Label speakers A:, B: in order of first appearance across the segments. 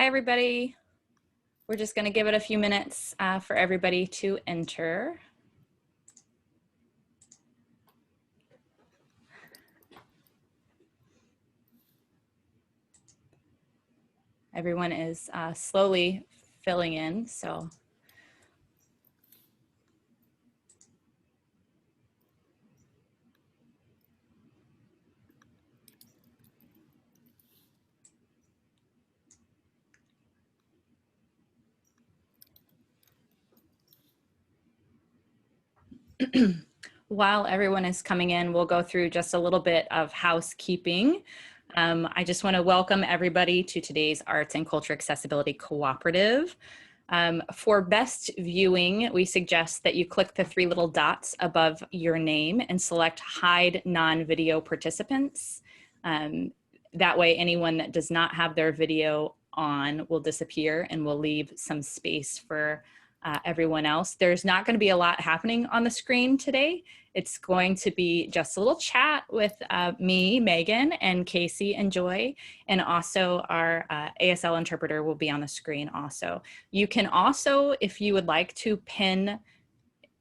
A: Hi, everybody. We're just going to give it a few minutes for everybody to enter. Everyone is slowly filling in, so. While everyone is coming in, we'll go through just a little bit of housekeeping. I just want to welcome everybody to today's Arts and Culture Accessibility Cooperative. For best viewing, we suggest that you click the three little dots above your name and select Hide Non-Video Participants. That way, anyone that does not have their video on will disappear and will leave some space for everyone else. There's not going to be a lot happening on the screen today. It's going to be just a little chat with me, Megan, and Casey and Joy, and also our ASL interpreter will be on the screen also. You can also, if you would like to pin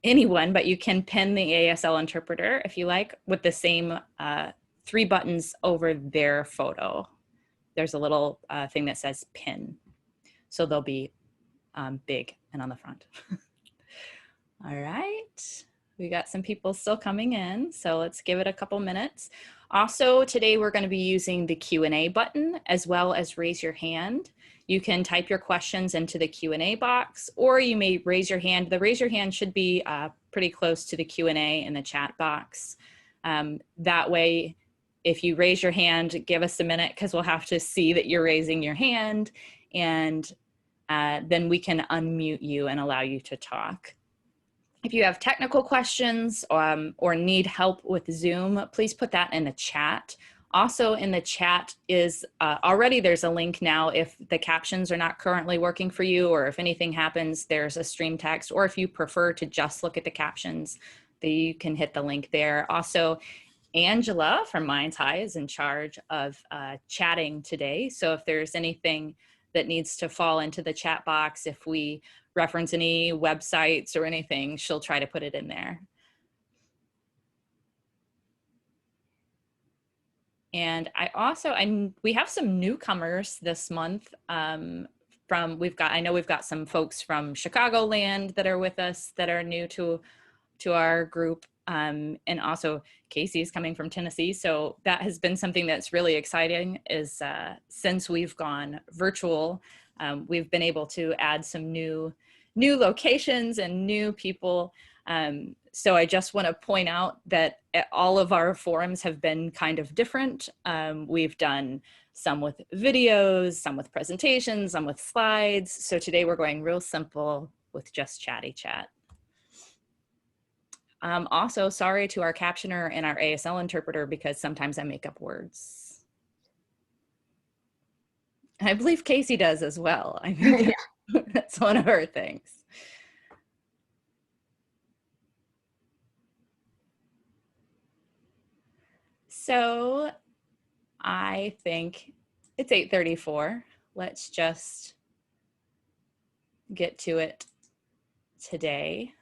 A: anyone, but you can pin the ASL interpreter if you like with the same three buttons over their photo. There's a little thing that says pin. So they'll be big and on the front. All right, we got some people still coming in, so let's give it a couple minutes. Also, today we're going to be using the Q&A button as well as raise your hand. You can type your questions into the Q&A box, or you may raise your hand. The raise your hand should be pretty close to the Q&A in the chat box. That way, if you raise your hand, give us a minute because we'll have to see that you're raising your hand, and then we can unmute you and allow you to talk. If you have technical questions or need help with Zoom, please put that in the chat. Also in the chat is already there's a link now if the captions are not currently working for you, or if anything happens, there's a stream text, or if you prefer to just look at the captions, you can hit the link there. Also, Angela from MindsEye is in charge of chatting today. So if there's anything that needs to fall into the chat box, if we reference any websites or anything, she'll try to put it in there. And we have some newcomers this month. I know we've got some folks from Chicagoland that are with us that are new to our group. And also Casey is coming from Tennessee. So that has been something that's really exciting is since we've gone virtual, we've been able to add some new locations and new people. So I just want to point out that all of our forums have been kind of different. We've done some with videos, some with presentations, some with slides. So today we're going real simple with just chatty chat. Also, sorry to our captioner and our ASL interpreter because sometimes I make up words. And I believe Casey does as well. I think that's one of her things. So I think it's 8:34. Let's just get to it today.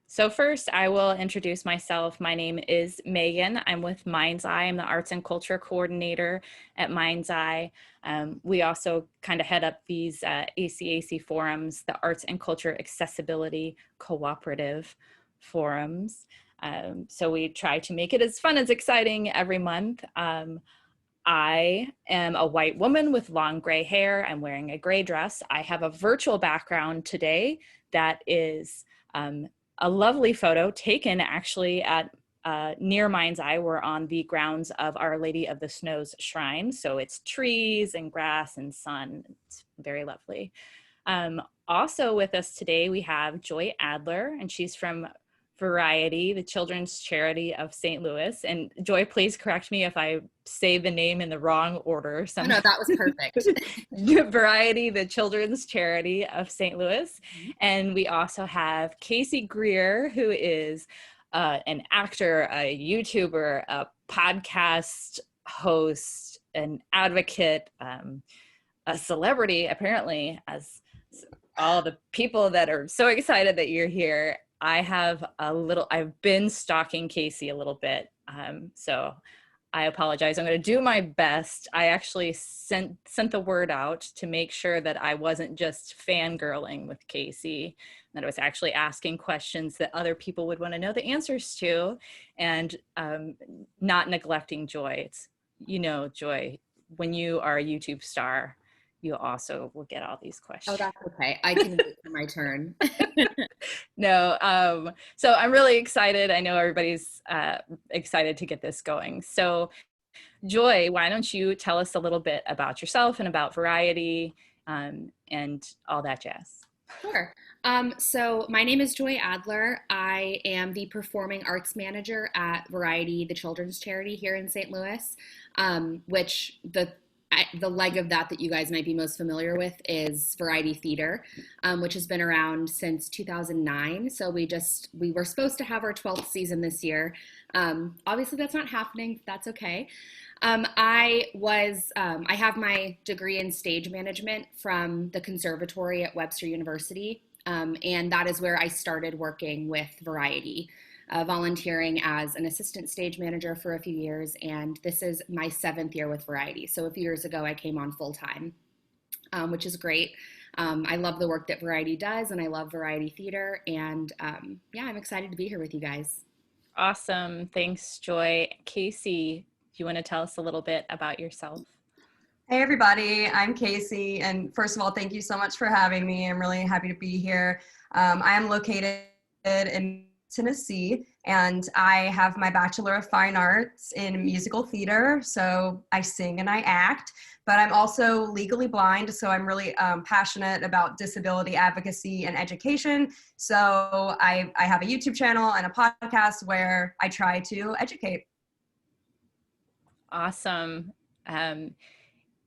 A: So first, I will introduce myself. My name is Megan. I'm with MindsEye. I'm the Arts and Culture Coordinator at MindsEye. We also kind of head up these ACAC forums, the Arts and Culture Accessibility Cooperative forums. So we try to make it as fun as exciting every month. I am a white woman with long gray hair. I'm wearing a gray dress. I have a virtual background today that is a lovely photo taken actually at near MindsEye. We're on the grounds of Our Lady of the Snows Shrine. So it's trees and grass and sun. It's very lovely. Also with us today, we have Joy Addler, and she's from Variety, the children's charity of St. Louis. And Joy, please correct me if I say the name in the wrong order.
B: Oh, no, that was perfect.
A: Variety, the children's charity of St. Louis. Mm-hmm. And we also have Casey Greer, who is an actor, a YouTuber, a podcast host, an advocate, a celebrity, apparently, as all the people that are so excited that you're here. I've been stalking Casey a little bit. So I apologize. I'm going to do my best. I actually sent the word out to make sure that I wasn't just fangirling with Casey, that I was actually asking questions that other people would want to know the answers to, and not neglecting Joy. It's, Joy, when you are a YouTube star, you also will get all these
B: Oh,
A: questions.
B: that's okay. I can wait for my turn.
A: No, so I'm really excited. I know everybody's excited to get this going. So Joy, why don't you tell us a little bit about yourself and about Variety, and all that jazz?
B: Sure. So my name is Joy Adler. I am the performing arts manager at Variety, the children's charity here in St. Louis, which the leg of that you guys might be most familiar with is Variety Theater, which has been around since 2009. So we were supposed to have our 12th season this year. Obviously that's not happening. That's okay. I have my degree in stage management from the conservatory at Webster University, and that is where I started working with Variety, volunteering as an assistant stage manager for a few years, and this is my 7th year with Variety. So a few years ago, I came on full time, which is great. I love the work that Variety does, and I love Variety Theater, and yeah, I'm excited to be here with you guys.
A: Awesome. Thanks, Joy. Casey, do you want to tell us a little bit about yourself?
C: Hey everybody, I'm Casey, and first of all, thank you so much for having me. I'm really happy to be here. I am located in Tennessee, and I have my Bachelor of Fine Arts in musical theater, so I sing and I act, but I'm also legally blind, so I'm really passionate about disability advocacy and education. So I have a YouTube channel and a podcast where I try to educate.
A: Awesome.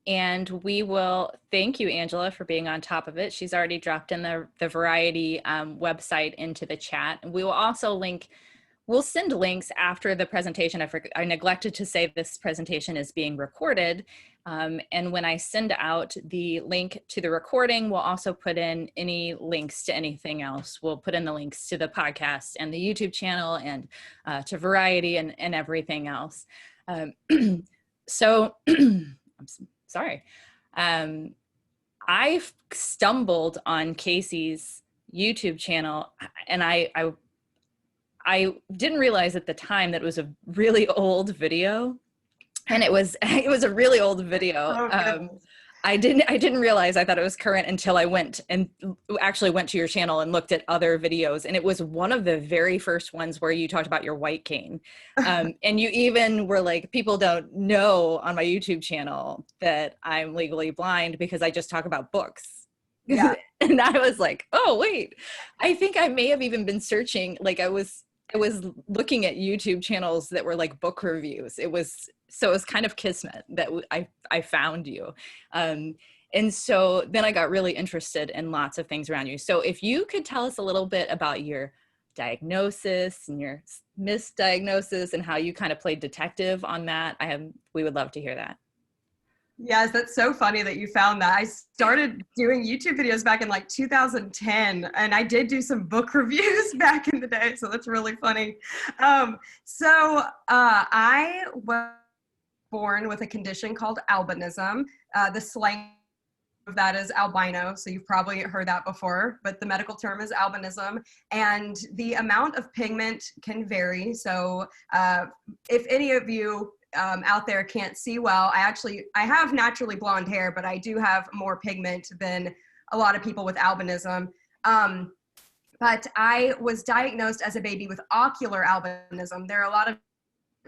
A: And we will thank you, Angela, for being on top of it. She's already dropped in the Variety website into the chat. And we will also we'll send links after the presentation. I neglected to say this presentation is being recorded. And when I send out the link to the recording, we'll also put in any links to anything else. We'll put in the links to the podcast and the YouTube channel and to Variety and everything else. So I'm sorry. I stumbled on Casey's YouTube channel, and I didn't realize at the time that it was a really old video, and it was a really old video.
C: Oh,
A: I didn't realize. I thought it was current until I went to your channel and looked at other videos, and it was one of the very first ones where you talked about your white cane, and you even were like, people don't know on my YouTube channel that I'm legally blind because I just talk about books.
C: Yeah.
A: And I was like, oh wait, I think I may have even been searching, like I was looking at YouTube channels that were like book reviews. It was kind of kismet that I found you. And so then I got really interested in lots of things around you. So if you could tell us a little bit about your diagnosis and your misdiagnosis and how you kind of played detective on that, we would love to hear that.
C: Yes, that's so funny that you found that. I started doing YouTube videos back in like 2010, and I did do some book reviews back in the day, so that's really funny. I was born with a condition called albinism. The slang of that is albino, so you've probably heard that before, but the medical term is albinism, and the amount of pigment can vary. So if any of you out there can't see well, I have naturally blonde hair, but I do have more pigment than a lot of people with albinism. But I was diagnosed as a baby with ocular albinism. There are a lot of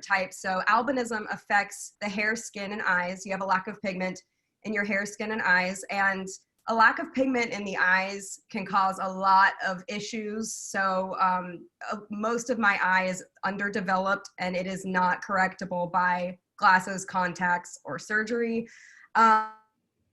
C: types. So albinism affects the hair, skin, and eyes. You have a lack of pigment in your hair, skin, and eyes. And a lack of pigment in the eyes can cause a lot of issues. So most of my eye is underdeveloped, and it is not correctable by glasses, contacts, or surgery.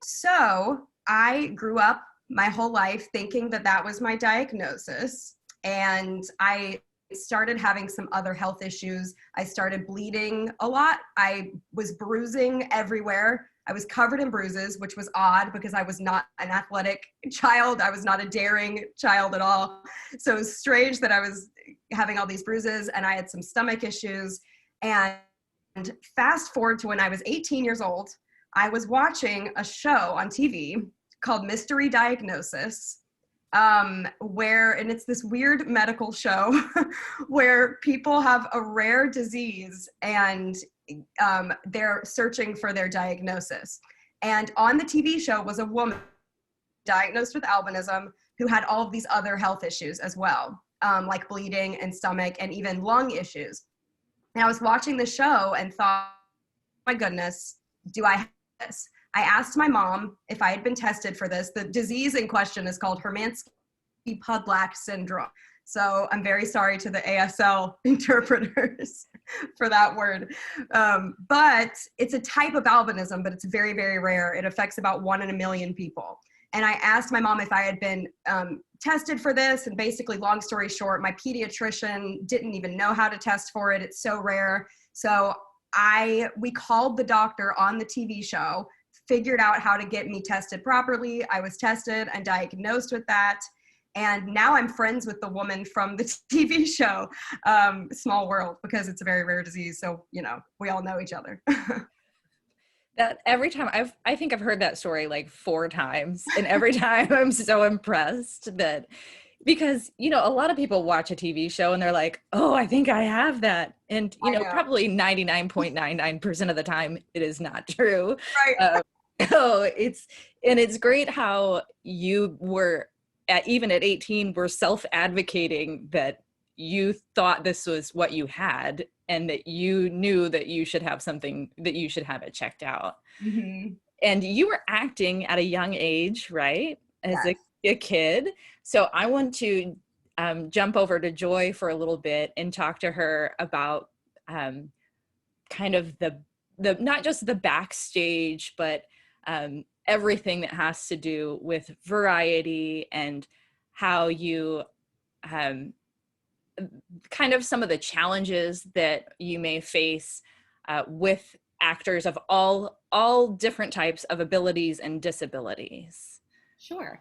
C: So I grew up my whole life thinking that was my diagnosis. And I started having some other health issues. I started bleeding a lot. I was bruising everywhere. I was covered in bruises, which was odd because I was not an athletic child. I was not a daring child at all. So it was strange that I was having all these bruises, and I had some stomach issues. And fast forward to when I was 18 years old, I was watching a show on TV called Mystery Diagnosis, and it's this weird medical show where people have a rare disease and they're searching for their diagnosis. And on the TV show was a woman diagnosed with albinism who had all of these other health issues as well, like bleeding and stomach and even lung issues. And I was watching the show and thought, oh my goodness, do I have this? I asked my mom if I had been tested for this. The disease in question is called Hermansky-Pudlak syndrome. So I'm very sorry to the ASL interpreters for that word. But it's a type of albinism, but it's very, very rare. It affects about 1 in a million people. And I asked my mom if I had been tested for this. And basically, long story short, my pediatrician didn't even know how to test for it. It's so rare. So we called the doctor on the TV show, figured out how to get me tested properly. I was tested and diagnosed with that. And now I'm friends with the woman from the TV show, Small World, because it's a very rare disease. So, we all know each other.
A: That every time I think I've heard that story like 4 times, and every time I'm so impressed that, because, a lot of people watch a TV show and they're like, oh, I think I have that. And, probably 99.99% of the time it is not true.
C: Right.
A: So it's great how you were even at 18 were self-advocating that you thought this was what you had and that you knew that you should have something, that you should have it checked out.
C: Mm-hmm.
A: And you were acting at a young age, right? As
C: Yes.
A: a kid. So I want to jump over to Joy for a little bit and talk to her about kind of the not just the backstage, but everything that has to do with variety and how you kind of some of the challenges that you may face with actors of all different types of abilities and disabilities.
B: Sure.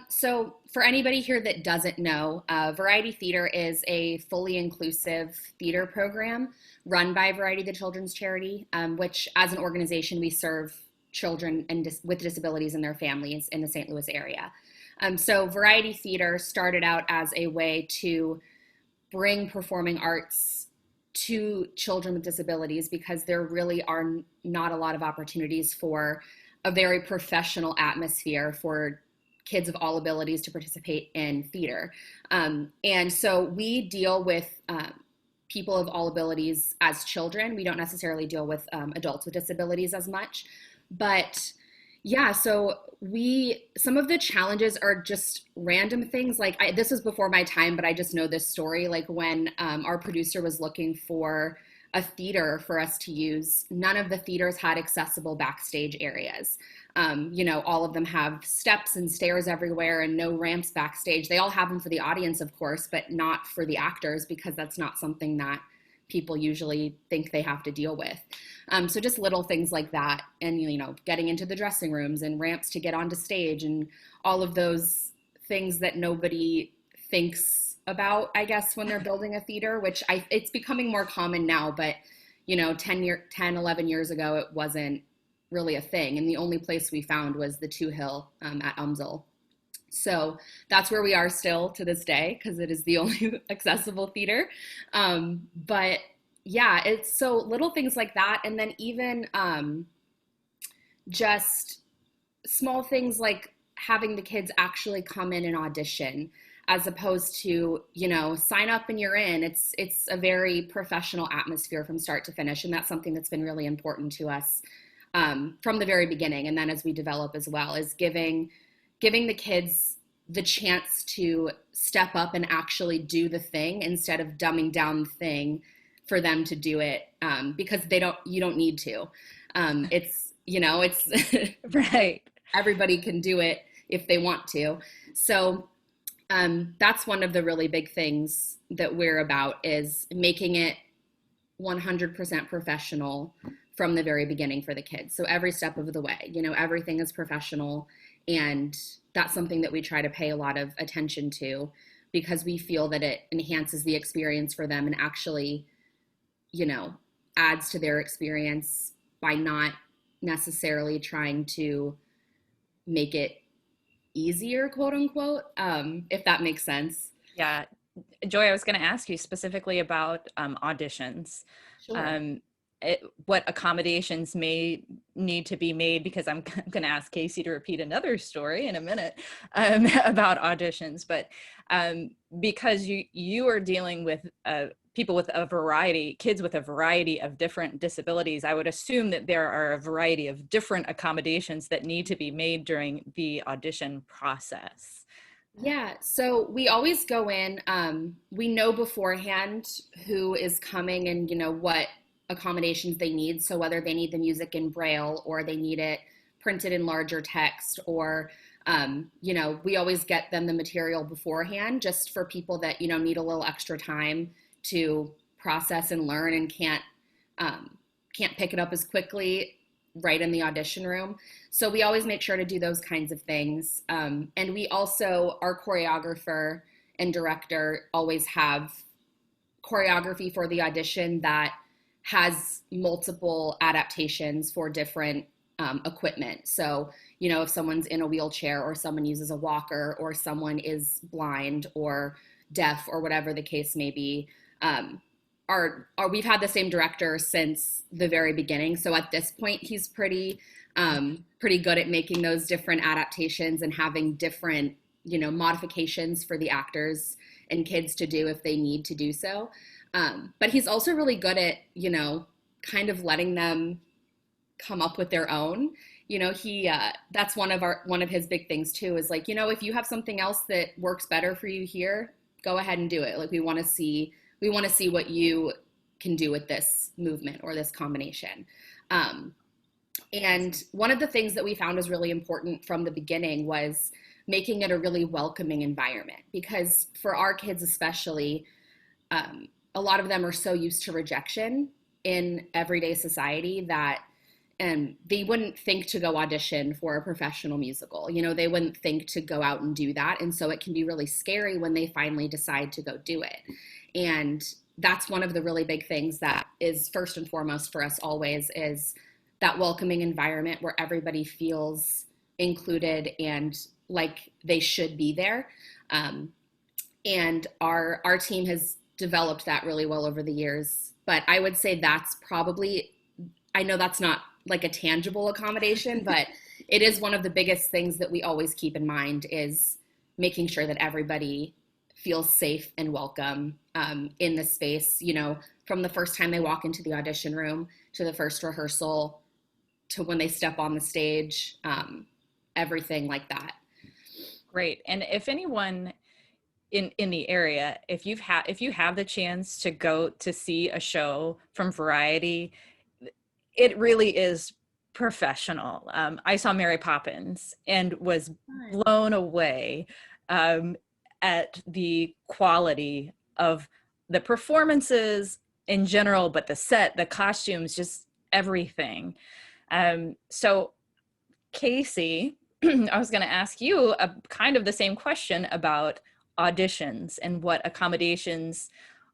B: So for anybody here that doesn't know, Variety Theater is a fully inclusive theater program run by Variety the Children's Charity, which as an organization, we serve children with disabilities and their families in the St. Louis area. So Variety Theater started out as a way to bring performing arts to children with disabilities because there really are not a lot of opportunities for a very professional atmosphere for kids of all abilities to participate in theater. And so we deal with people of all abilities as children. We don't necessarily deal with adults with disabilities as much. But yeah, so some of the challenges are just random things. Like this was before my time, but I just know this story. Like when our producer was looking for a theater for us to use, none of the theaters had accessible backstage areas. All of them have steps and stairs everywhere and no ramps backstage. They all have them for the audience, of course, but not for the actors because that's not something that people usually think they have to deal with. So just little things like that. And, getting into the dressing rooms and ramps to get onto stage and all of those things that nobody thinks about, I guess, when they're building a theater, which it's becoming more common now, but 10, 11 years ago, it wasn't really a thing. And the only place we found was the Two Hill at Umsel. So that's where we are still to this day because it is the only accessible theater. But yeah, it's so little things like that. And then even just small things like having the kids actually come in and audition as opposed to, sign up and you're in. It's a very professional atmosphere from start to finish. And that's something that's been really important to us from the very beginning. And then as we develop as well is giving the kids the chance to step up and actually do the thing instead of dumbing down the thing for them to do it because you don't need to. It's
A: Right.
B: Everybody can do it if they want to. So that's one of the really big things that we're about is making it 100% professional from the very beginning for the kids. So every step of the way, you know, everything is professional. And that's something that we try to pay a lot of attention to, because we feel that it enhances the experience for them and actually, you know, adds to their experience by not necessarily trying to make it easier, quote unquote, if that makes sense.
A: Yeah. Joy, I was going to ask you specifically about auditions.
B: Sure.
A: What accommodations may need to be made, because I'm going to ask Casey to repeat another story in a minute about auditions, but because you are dealing with people with a variety, kids with a variety of different disabilities, I would assume that there are a variety of different accommodations that need to be made during the audition process.
B: Yeah, so we always go in, we know beforehand who is coming and, you know, what accommodations they need. So whether they need the music in Braille or they need it printed in larger text, or, you know, we always get them the material beforehand, just for people that, you know, need a little extra time to process and learn and can't pick it up as quickly right in the audition room. So we always make sure to do those kinds of things. And we also, our choreographer and director always have choreography for the audition that has multiple adaptations for different equipment. So, you know, if someone's in a wheelchair or someone uses a walker or someone is blind or deaf or whatever the case may be, we've had the same director since the very beginning. So at this point, he's pretty good at making those different adaptations and having different, you know, modifications for the actors and kids to do if they need to do so. But he's also really good at, you know, kind of letting them come up with their own. You know, that's one of his big things too, is like, you know, if you have something else that works better for you here, go ahead and do it. Like, we want to see what you can do with this movement or this combination. And one of the things that we found was really important from the beginning was making it a really welcoming environment, because for our kids especially, a lot of them are so used to rejection in everyday society that they wouldn't think to go audition for a professional musical. You know, they wouldn't think to go out and do that. And so it can be really scary when they finally decide to go do it. And that's one of the really big things that is first and foremost for us always, is that welcoming environment where everybody feels included and like they should be there. And our team has developed that really well over the years. But I would say that's probably, I know that's not like a tangible accommodation, but it is one of the biggest things that we always keep in mind, is making sure that everybody feels safe and welcome in the space, you know, from the first time they walk into the audition room to the first rehearsal to when they step on the stage, everything like that.
A: Great. And if anyone in the area, if you have the chance to go to see a show from Variety, it really is professional. I saw Mary Poppins and was blown away at the quality of the performances in general, but the set, the costumes, just everything. So Casey, I was going to ask you a kind of the same question about auditions and what accommodations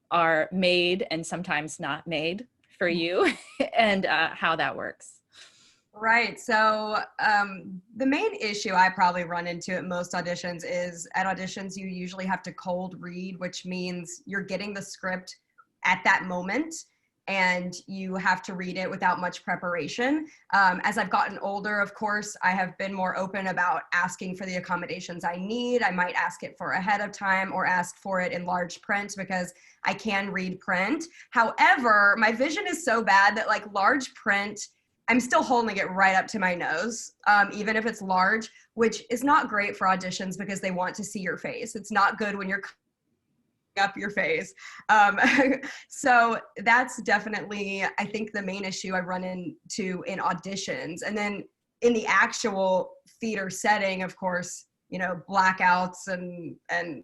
A: are made and sometimes not made for you, and how that works.
C: Right. So the main issue I probably run into at most auditions is, at auditions, you usually have to cold read, which means you're getting the script at that moment and you have to read it without much preparation. As I've gotten older, of course, I have been more open about asking for the accommodations I need. I might ask it for ahead of time or ask for it in large print because I can read print. However, my vision is so bad that like large print, I'm still holding it right up to my nose, even if it's large, which is not great for auditions because they want to see your face. It's not good when you're up your face. So that's definitely, I think, the main issue I run into in auditions. And then in the actual theater setting, of course, you know, blackouts and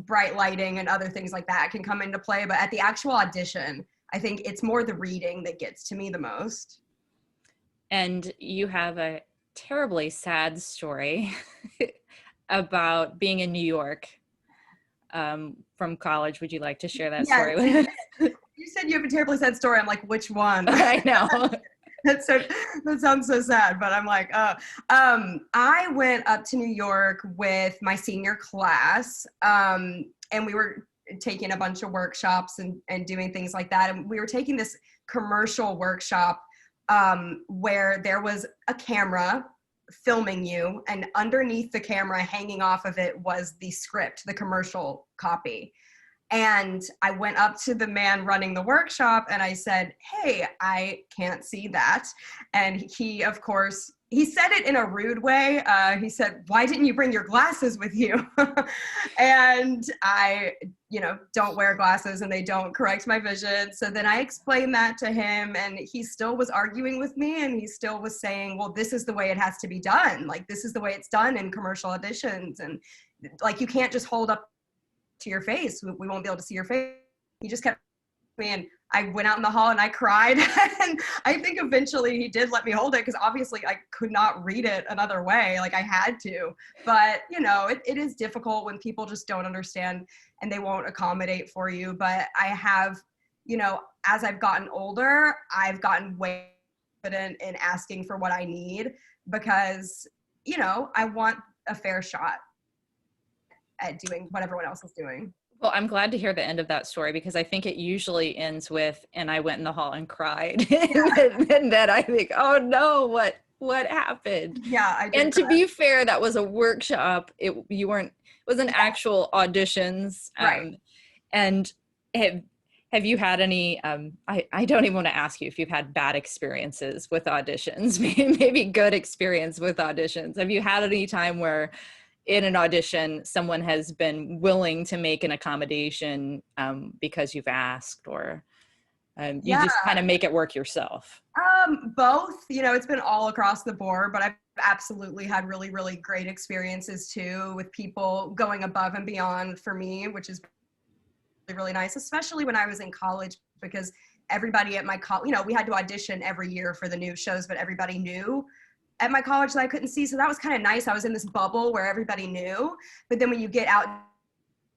C: bright lighting and other things like that can come into play. But at the actual audition, I think it's more the reading that gets to me the most.
A: And you have a terribly sad story about being in New York from college. Would you like to share that story with us?
C: You said you have a terribly sad story. I'm like, which one?
A: I know.
C: That sounds so sad, but I'm like, I went up to New York with my senior class, and we were taking a bunch of workshops and doing things like that. And we were taking this commercial workshop where there was a camera filming you, and underneath the camera, hanging off of it, was the script, the commercial copy. And I went up to the man running the workshop and I said, "Hey, I can't see that." And he, of course, he said it in a rude way. He said, "Why didn't you bring your glasses with you?" And I, don't wear glasses and they don't correct my vision. So then I explained that to him, and he still was arguing with me, and he still was saying, "Well, this is the way it has to be done. Like, this is the way it's done in commercial auditions. And like, you can't just hold up to your face. We won't be able to see your face." He just kept me, and I went out in the hall and I cried. And I think eventually he did let me hold it, because obviously I could not read it another way. Like, I had to. But it is difficult when people just don't understand and they won't accommodate for you. But I have, as I've gotten older, I've gotten way confident in asking for what I need, because I want a fair shot at doing what everyone else is doing.
A: Well, I'm glad to hear the end of that story, because I think it usually ends with, "And I went in the hall and cried." And then I think, oh no, what happened?
C: Yeah, I did.
A: And to be fair, that was a workshop. It was an actual auditions.
C: Right.
A: And have you had any, I don't even want to ask you if you've had bad experiences with auditions, maybe good experience with auditions. Have you had any time where in an audition, someone has been willing to make an accommodation because you've asked, or you just kind of make it work yourself?
C: Both. It's been all across the board, but I've absolutely had really, really great experiences too, with people going above and beyond for me, which is really, really nice, especially when I was in college, because everybody at my college, we had to audition every year for the new shows, but everybody knew at my college that I couldn't see. So that was kind of nice. I was in this bubble where everybody knew. But then when you get out in the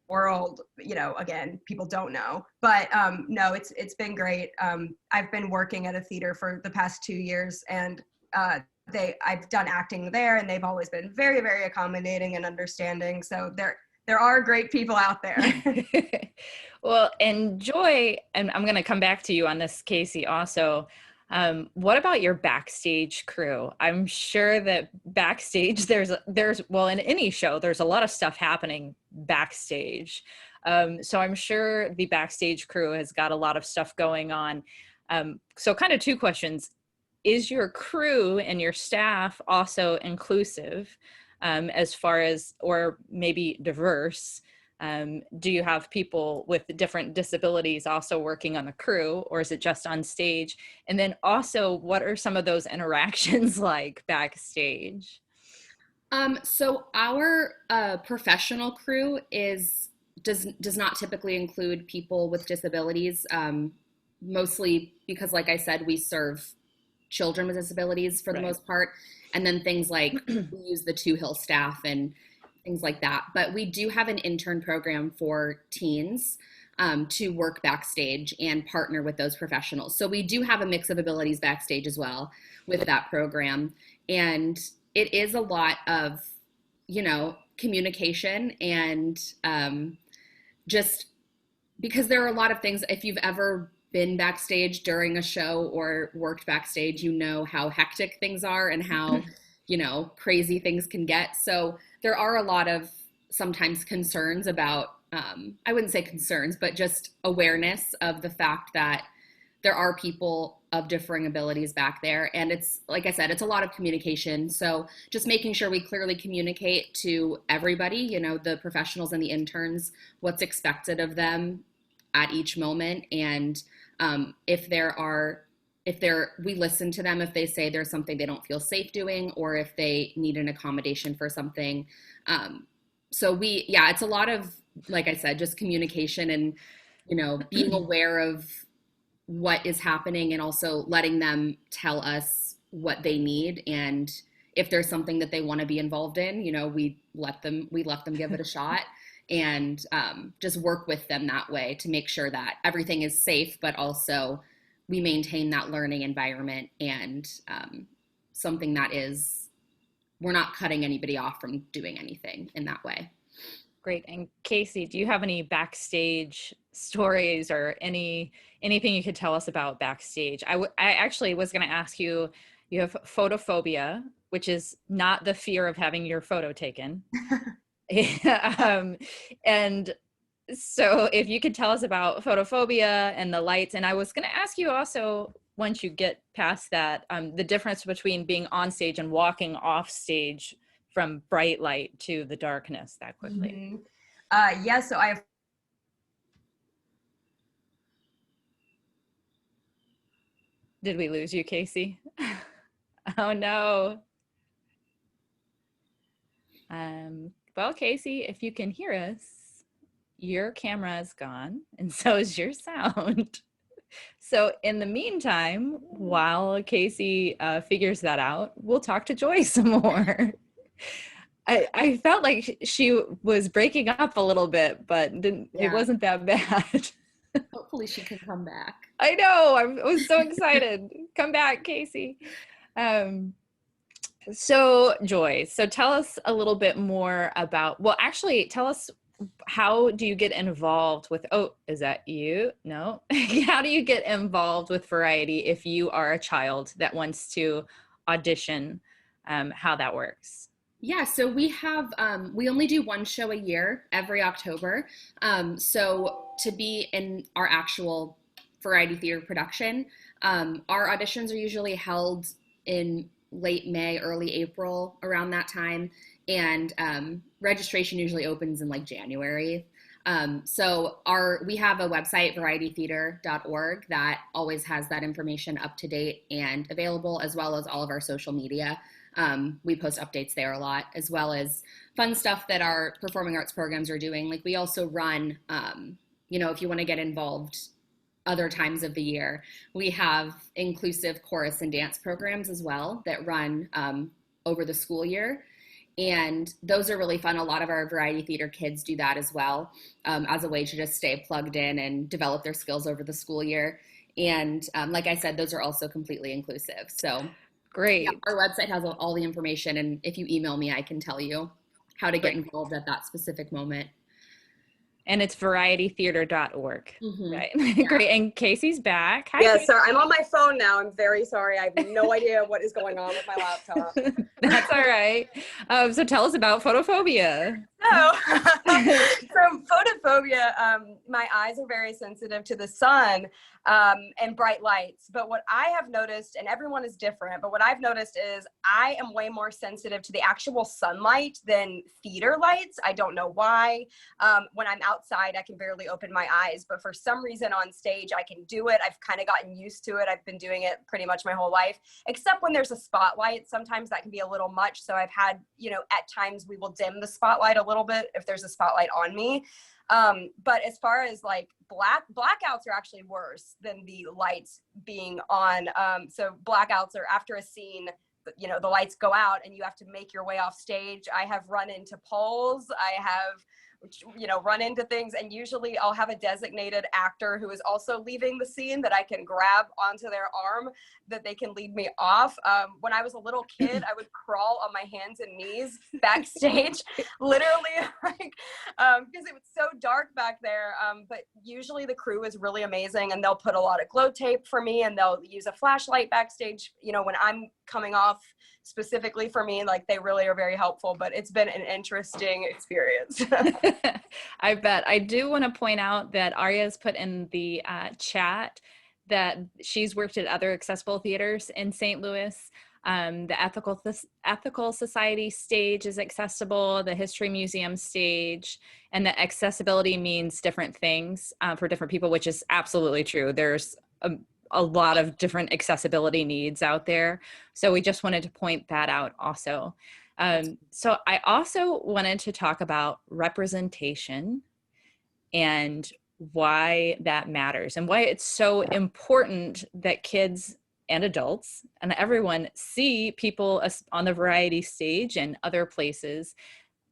C: world, again, people don't know. But no, it's been great. I've been working at a theater for the past 2 years, and I've done acting there, and they've always been very, very accommodating and understanding. So there are great people out there.
A: Well, and Joy, and I'm going to come back to you on this, Casey, also. What about your backstage crew? I'm sure that backstage there's well, in any show, there's a lot of stuff happening backstage. So I'm sure the backstage crew has got a lot of stuff going on. So kind of two questions. Is your crew and your staff also inclusive, as far as, or maybe diverse? Do you have people with different disabilities also working on the crew, or is it just on stage? And then also, what are some of those interactions like backstage?
B: So our professional crew does not typically include people with disabilities, mostly because, like I said, we serve children with disabilities for the most part, and then things like we use the 2 Hill staff and things like that. But we do have an intern program for teens to work backstage and partner with those professionals. So we do have a mix of abilities backstage as well with that program. And it is a lot of, communication, and just because there are a lot of things. If you've ever been backstage during a show or worked backstage, how hectic things are and how, crazy things can get. So there are a lot of sometimes concerns about, I wouldn't say concerns, but just awareness of the fact that there are people of differing abilities back there. And it's, like I said, it's a lot of communication. So just making sure we clearly communicate to everybody, the professionals and the interns, what's expected of them at each moment. And we listen to them if they say there's something they don't feel safe doing, or if they need an accommodation for something. So it's a lot of, like I said, just communication and, being aware of what is happening and also letting them tell us what they need. And if there's something that they want to be involved in, you know, we let them give it a shot, and just work with them that way to make sure that everything is safe, but also we maintain that learning environment and something that is, we're not cutting anybody off from doing anything in that way.
A: Great. And Casey, do you have any backstage stories or anything you could tell us about backstage? I actually was going to ask you, you have photophobia, which is not the fear of having your photo taken. And so if you could tell us about photophobia and the lights, and I was going to ask you also, once you get past that, the difference between being on stage and walking off stage from bright light to the darkness that quickly.
C: Yeah, so I have.
A: Did we lose you, Casey? Oh no. Well, Casey, if you can hear us, your camera is gone and so is your sound. So in the meantime, while Casey figures that out, we'll talk to Joy some more. I felt like she was breaking up a little bit, but it wasn't that bad.
B: Hopefully she can come back.
A: I know, I was so excited. Come back, Casey. So Joy, so tell us a little bit more about, well, actually tell us, how do you get involved with, oh, is that you? No. How do you get involved with Variety if you are a child that wants to audition, how that works?
B: Yeah, so we have, we only do one show a year, every October. So to be in our actual variety theater production, our auditions are usually held in late May, early April, around that time. And registration usually opens in like January. So we have a website, varietytheater.org, that always has that information up to date and available, as well as all of our social media. We post updates there a lot, as well as fun stuff that our performing arts programs are doing. Like we also run, you know, if you want to get involved other times of the year, we have inclusive chorus and dance programs as well that run over the school year. And those are really fun. A lot of our variety theater kids do that as well, as a way to just stay plugged in and develop their skills over the school year. And like I said, those are also completely inclusive. So
A: great.
B: Yeah, our website has all the information. And if you email me, I can tell you how to get involved at that specific moment.
A: And it's varietytheater.org, right?
B: Yeah.
A: Great. And Casey's back. Hi,
D: Yeah,
A: Casey.
D: so I'm on my phone now. I'm very sorry. I have no idea what is going on with my laptop.
A: That's all right. So tell us about photophobia.
D: So, so photophobia, my eyes are very sensitive to the sun and bright lights. But what I have noticed, and everyone is different, but what I've noticed is I am way more sensitive to the actual sunlight than theater lights. I don't know why. When I'm outside, I can barely open my eyes, but for some reason on stage, I can do it. I've kind of gotten used to it. I've been doing it pretty much my whole life, except when there's a spotlight. Sometimes that can be a little much. So I've had, you know, at times we will dim the spotlight a little bit if there's a spotlight on me. But as far as like blackouts are actually worse than the lights being on. So blackouts are after a scene, you know, the lights go out and you have to make your way off stage. I have run into poles. I have, you know, run into things, and usually I'll have a designated actor who is also leaving the scene that I can grab onto their arm that they can lead me off. When I was a little kid, I would crawl on my hands and knees backstage, literally, like, because it was so dark back there. But usually the crew is really amazing, and they'll put a lot of glow tape for me, and they'll use a flashlight backstage, you know, when I'm coming off specifically for me. Like, they really are very helpful, but it's been an interesting experience.
A: I bet. I do want to point out that Aria's put in the chat that she's worked at other accessible theaters in St. Louis. The Ethical Society stage is accessible, the History Museum stage, and the accessibility means different things for different people, which is absolutely true. There's a lot of different accessibility needs out there. So we just wanted to point that out also. So I also wanted to talk about representation and why that matters and why it's so important that kids and adults and everyone see people on the variety stage and other places,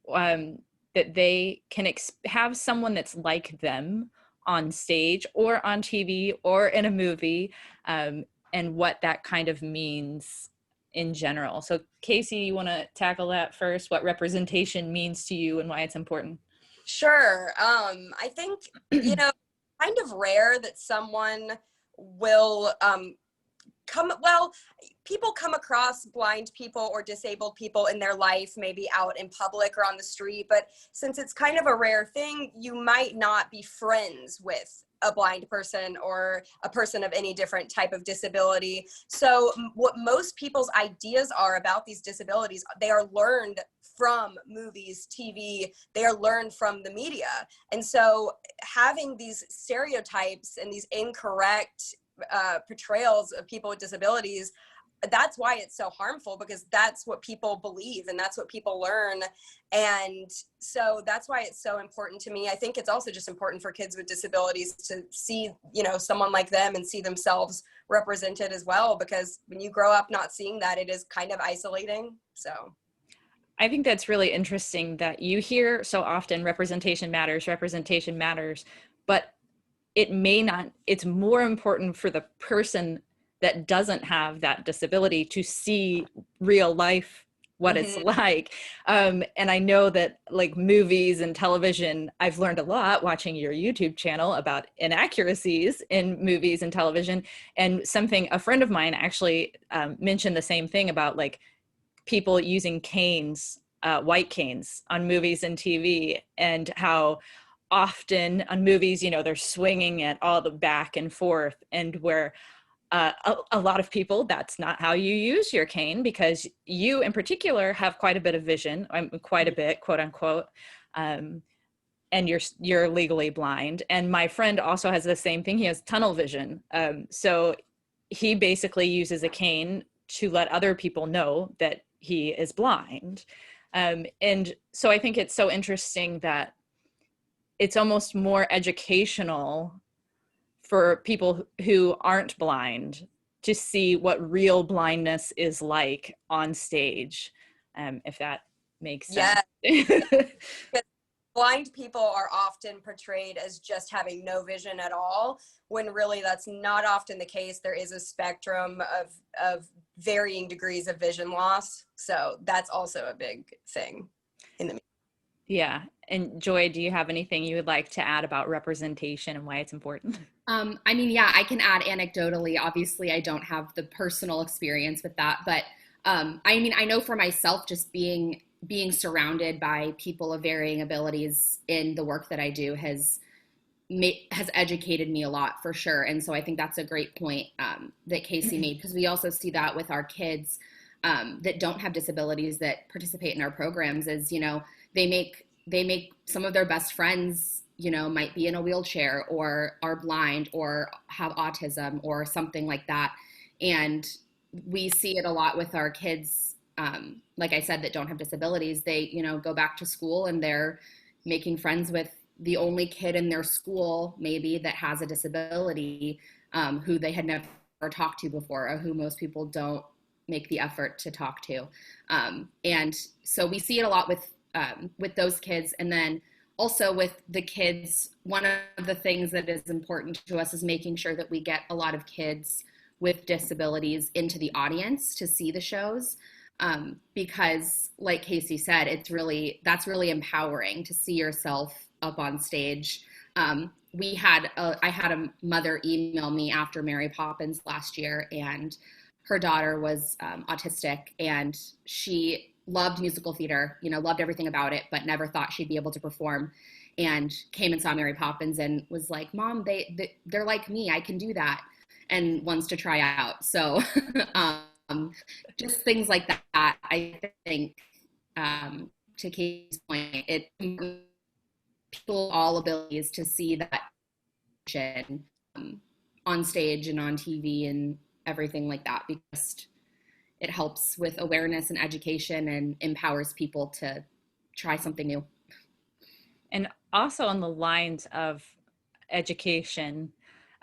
A: that they can have someone that's like them on stage or on TV or in a movie, and what that kind of means in general. So Casey, you want to tackle that first, what representation means to you and why it's important?
D: Sure. I think, kind of rare that someone will people come across blind people or disabled people in their life, maybe out in public or on the street. But since it's kind of a rare thing, you might not be friends with a blind person or a person of any different type of disability. So what most people's ideas are about these disabilities, they are learned from movies, TV, they are learned from the media. And so having these stereotypes and these incorrect portrayals of people with disabilities, that's why it's so harmful, because that's what people believe and that's what people learn. And so that's why it's so important to me. I think it's also just important for kids with disabilities to see, someone like them and see themselves represented as well, because when you grow up not seeing that, it is kind of isolating. So
A: I think that's really interesting that you hear so often representation matters, but it may not, it's more important for the person that doesn't have that disability to see real life, what it's like. And I know that like movies and television, I've learned a lot watching your YouTube channel about inaccuracies in movies and television. And a friend of mine actually mentioned the same thing about like people using canes, white canes on movies and TV, and how often on movies, they're swinging it all the back and forth, and where a lot of people, that's not how you use your cane, because you in particular have quite a bit of vision, quite a bit, quote unquote, and you're legally blind. And my friend also has the same thing. He has tunnel vision. So he basically uses a cane to let other people know that he is blind. And so I think it's so interesting that it's almost more educational for people who aren't blind to see what real blindness is like on stage, if that makes sense.
D: yeah. Blind people are often portrayed as just having no vision at all, when really that's not often the case. There is a spectrum of varying degrees of vision loss. So that's also a big thing in the.
A: Yeah. And Joy, do you have anything you would like to add about representation and why it's important?
B: I can add anecdotally. Obviously, I don't have the personal experience with that, but I know for myself, just being surrounded by people of varying abilities in the work that I do has educated me a lot, for sure. And so I think that's a great point that Casey made, because we also see that with our kids that don't have disabilities that participate in our programs. Is they make some of their best friends might be in a wheelchair or are blind or have autism or something like that. And we see it a lot with our kids, like I said, that don't have disabilities. They, go back to school and they're making friends with the only kid in their school, maybe, that has a disability, who they had never talked to before, or who most people don't make the effort to talk to. And so we see it a lot with those kids. And then also with the kids, one of the things that is important to us is making sure that we get a lot of kids with disabilities into the audience to see the shows. Because like Casey said, that's really empowering to see yourself up on stage. I had a mother email me after Mary Poppins last year, and her daughter was autistic, and she loved musical theater, loved everything about it, but never thought she'd be able to perform, and came and saw Mary Poppins and was like, Mom, they're like me, I can do that, and wants to try out. So just things like that, I think, to Katie's point, it people all abilities to see that on stage and on TV and everything like that, because it helps with awareness and education and empowers people to try something new.
A: And also on the lines of education.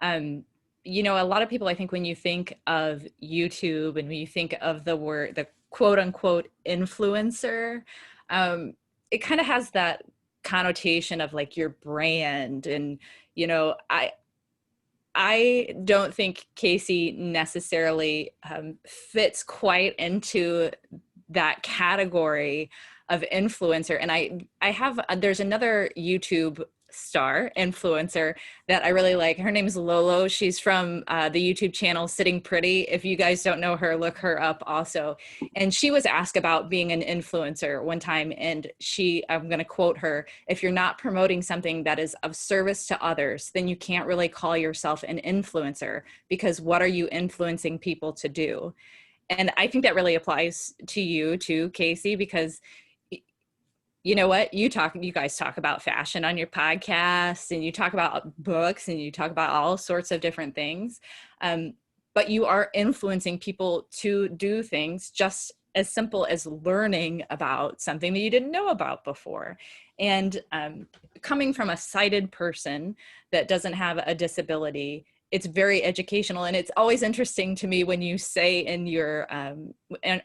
A: A lot of people, I think when you think of YouTube and when you think of the quote unquote influencer, it kind of has that connotation of like your brand. And, I don't think Casey necessarily fits quite into that category of influencer. And there's another YouTube star influencer that I really like. Her name is Lolo. She's from the YouTube channel Sitting Pretty. If you guys don't know her, look her up also. And she was asked about being an influencer one time, and I'm going to quote her, "If you're not promoting something that is of service to others, then you can't really call yourself an influencer, because what are you influencing people to do?" And I think that really applies to you too, Casey, because you know what, you guys talk about fashion on your podcast, and you talk about books, and you talk about all sorts of different things. But you are influencing people to do things just as simple as learning about something that you didn't know about before. And coming from a sighted person that doesn't have a disability, it's very educational. And it's always interesting to me when you say in your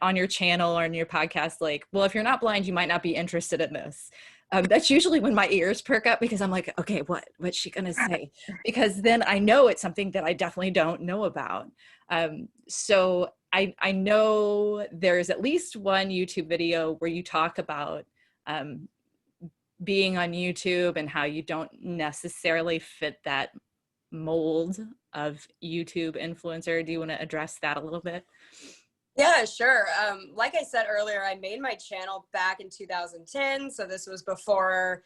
A: on your channel or in your podcast, like, well, if you're not blind, you might not be interested in this. That's usually when my ears perk up, because I'm like, okay, what's she gonna say? Because then I know it's something that I definitely don't know about. So I know there's at least one YouTube video where you talk about being on YouTube and how you don't necessarily fit that mold of YouTube influencer. Do you want to address that a little bit?
D: Yeah, sure. Like I said earlier, I made my channel back in 2010. So this was before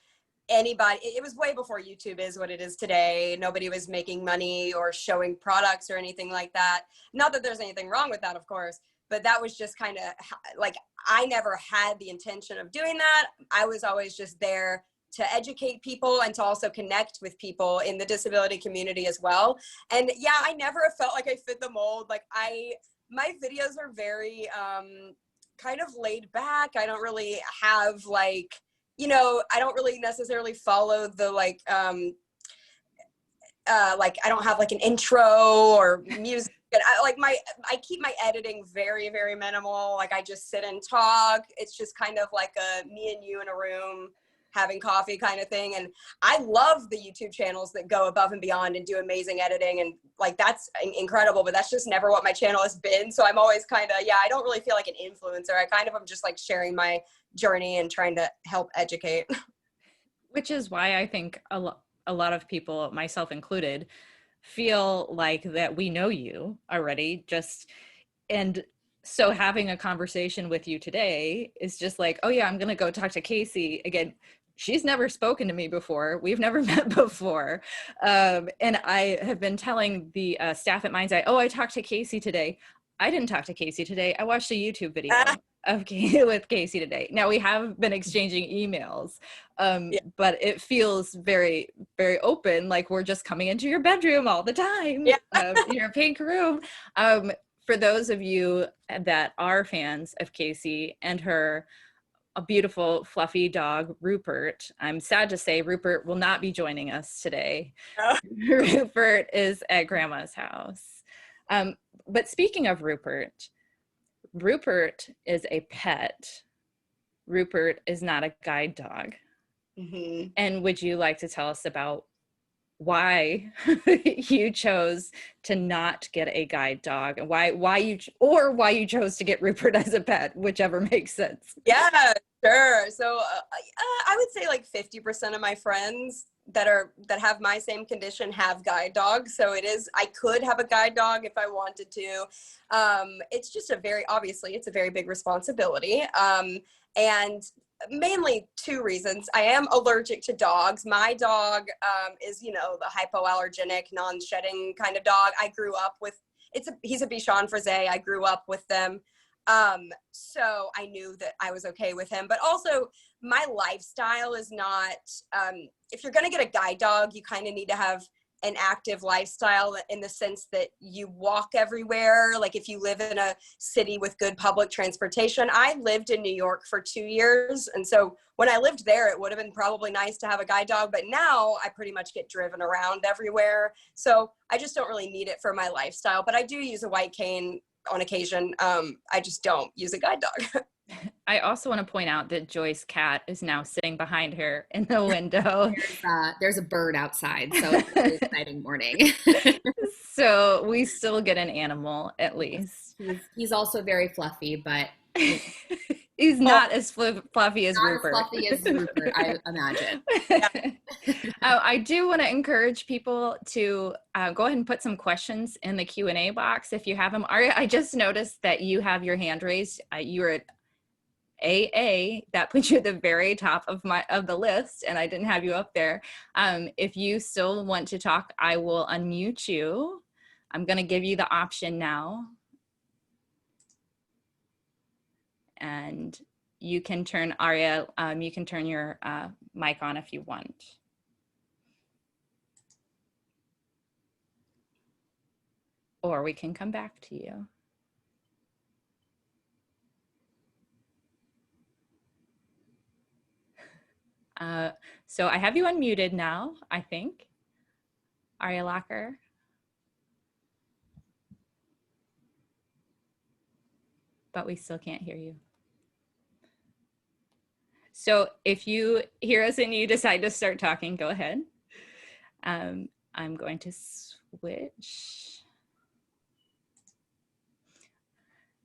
D: anybody, it was way before YouTube is what it is today. Nobody was making money or showing products or anything like that. Not that there's anything wrong with that, of course, but that was just kind of like, I never had the intention of doing that. I was always just there to educate people and to also connect with people in the disability community as well. And yeah, I never felt like I fit the mold. Like my videos are very kind of laid back. I don't really have like, I don't really necessarily follow the like I don't have like an intro or music. I keep my editing very, very minimal. Like I just sit and talk. It's just kind of like a me and you in a room having coffee kind of thing. And I love the YouTube channels that go above and beyond and do amazing editing. And like, that's incredible, but that's just never what my channel has been. So I'm always kind of, I don't really feel like an influencer. I kind of am just like sharing my journey and trying to help educate.
A: Which is why I think a lot of people, myself included, feel like that we know you already, and so having a conversation with you today is just like, oh yeah, I'm gonna go talk to Casey again. She's never spoken to me before. We've never met before. And I have been telling the staff at MindsEye, oh, I talked to Casey today. I didn't talk to Casey today. I watched a YouTube video with Casey today. Now we have been exchanging emails, but it feels very, very open. Like we're just coming into your bedroom all the time, your pink room. For those of you that are fans of Casey and her a beautiful fluffy dog, Rupert. I'm sad to say Rupert will not be joining us today. Rupert is at Grandma's house. But speaking of Rupert, Rupert is a pet. Rupert is not a guide dog. Mm-hmm. And would you like to tell us about why you chose to not get a guide dog, and why you chose to get Rupert as a pet, whichever makes sense?
D: Yeah, sure. So I would say like 50% of my friends that have my same condition have guide dogs. So I could have a guide dog if I wanted to. It's just obviously it's a very big responsibility. And mainly two reasons. I am allergic to dogs. My dog is, the hypoallergenic, non-shedding kind of dog. I grew up with, he's a Bichon Frise. I grew up with them. So I knew that I was okay with him, but also my lifestyle is not, if you're going to get a guide dog, you kind of need to have an active lifestyle in the sense that you walk everywhere. Like if you live in a city with good public transportation. I lived in New York for 2 years. And so when I lived there, it would have been probably nice to have a guide dog, but now I pretty much get driven around everywhere. So I just don't really need it for my lifestyle, but I do use a white cane on occasion. I just don't use a guide dog.
A: I also want to point out that Joy's cat is now sitting behind her in the window.
B: There's a bird outside, so it's a really exciting morning.
A: So we still get an animal at least.
B: He's also very fluffy, but
A: he's not as fluffy as Rupert.
B: Not as fluffy as Rupert, I imagine.
A: I do want to encourage people to go ahead and put some questions in the Q&A box if you have them. Aria, I just noticed that you have your hand raised. You were at AA, that puts you at the very top of the list, and I didn't have you up there. If you still want to talk, I will unmute you. I'm going to give you the option now. And you can turn, Aria, you can turn your mic on if you want. Or we can come back to you. So I have you unmuted now, I think. Aria Locker. But we still can't hear you. So if you hear us and you decide to start talking, go ahead. I'm going to switch.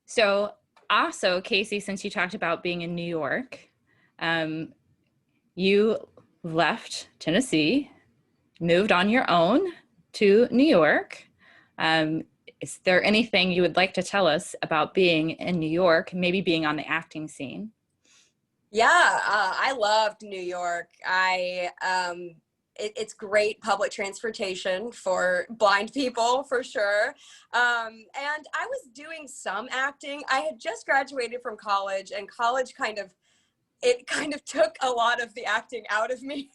A: So also, Casey, since you talked about being in New York, you left Tennessee, moved on your own to New York. Is there anything you would like to tell us about being in New York, maybe being on the acting scene?
D: Yeah, I loved New York. It's great public transportation for blind people, for sure. And I was doing some acting. I had just graduated from college, and college kind of took a lot of the acting out of me.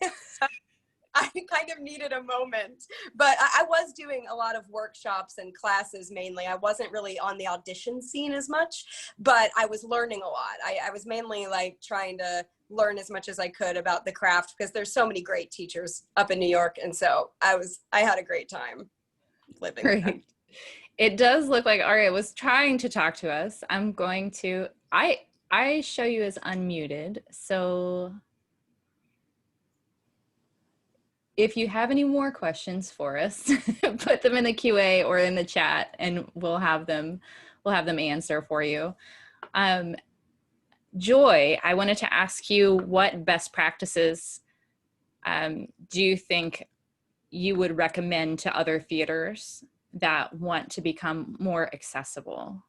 D: I kind of needed a moment, but I was doing a lot of workshops and classes mainly. I wasn't really on the audition scene as much, but I was learning a lot. I was mainly like trying to learn as much as I could about the craft because there's so many great teachers up in New York. And so I had a great time living there.
A: It does look like Aria was trying to talk to us. I'm going to, I show you as unmuted. So if you have any more questions for us, put them in the QA or in the chat, and we'll have them answer for you. Joy, I wanted to ask you, what best practices do you think you would recommend to other theaters that want to become more accessible?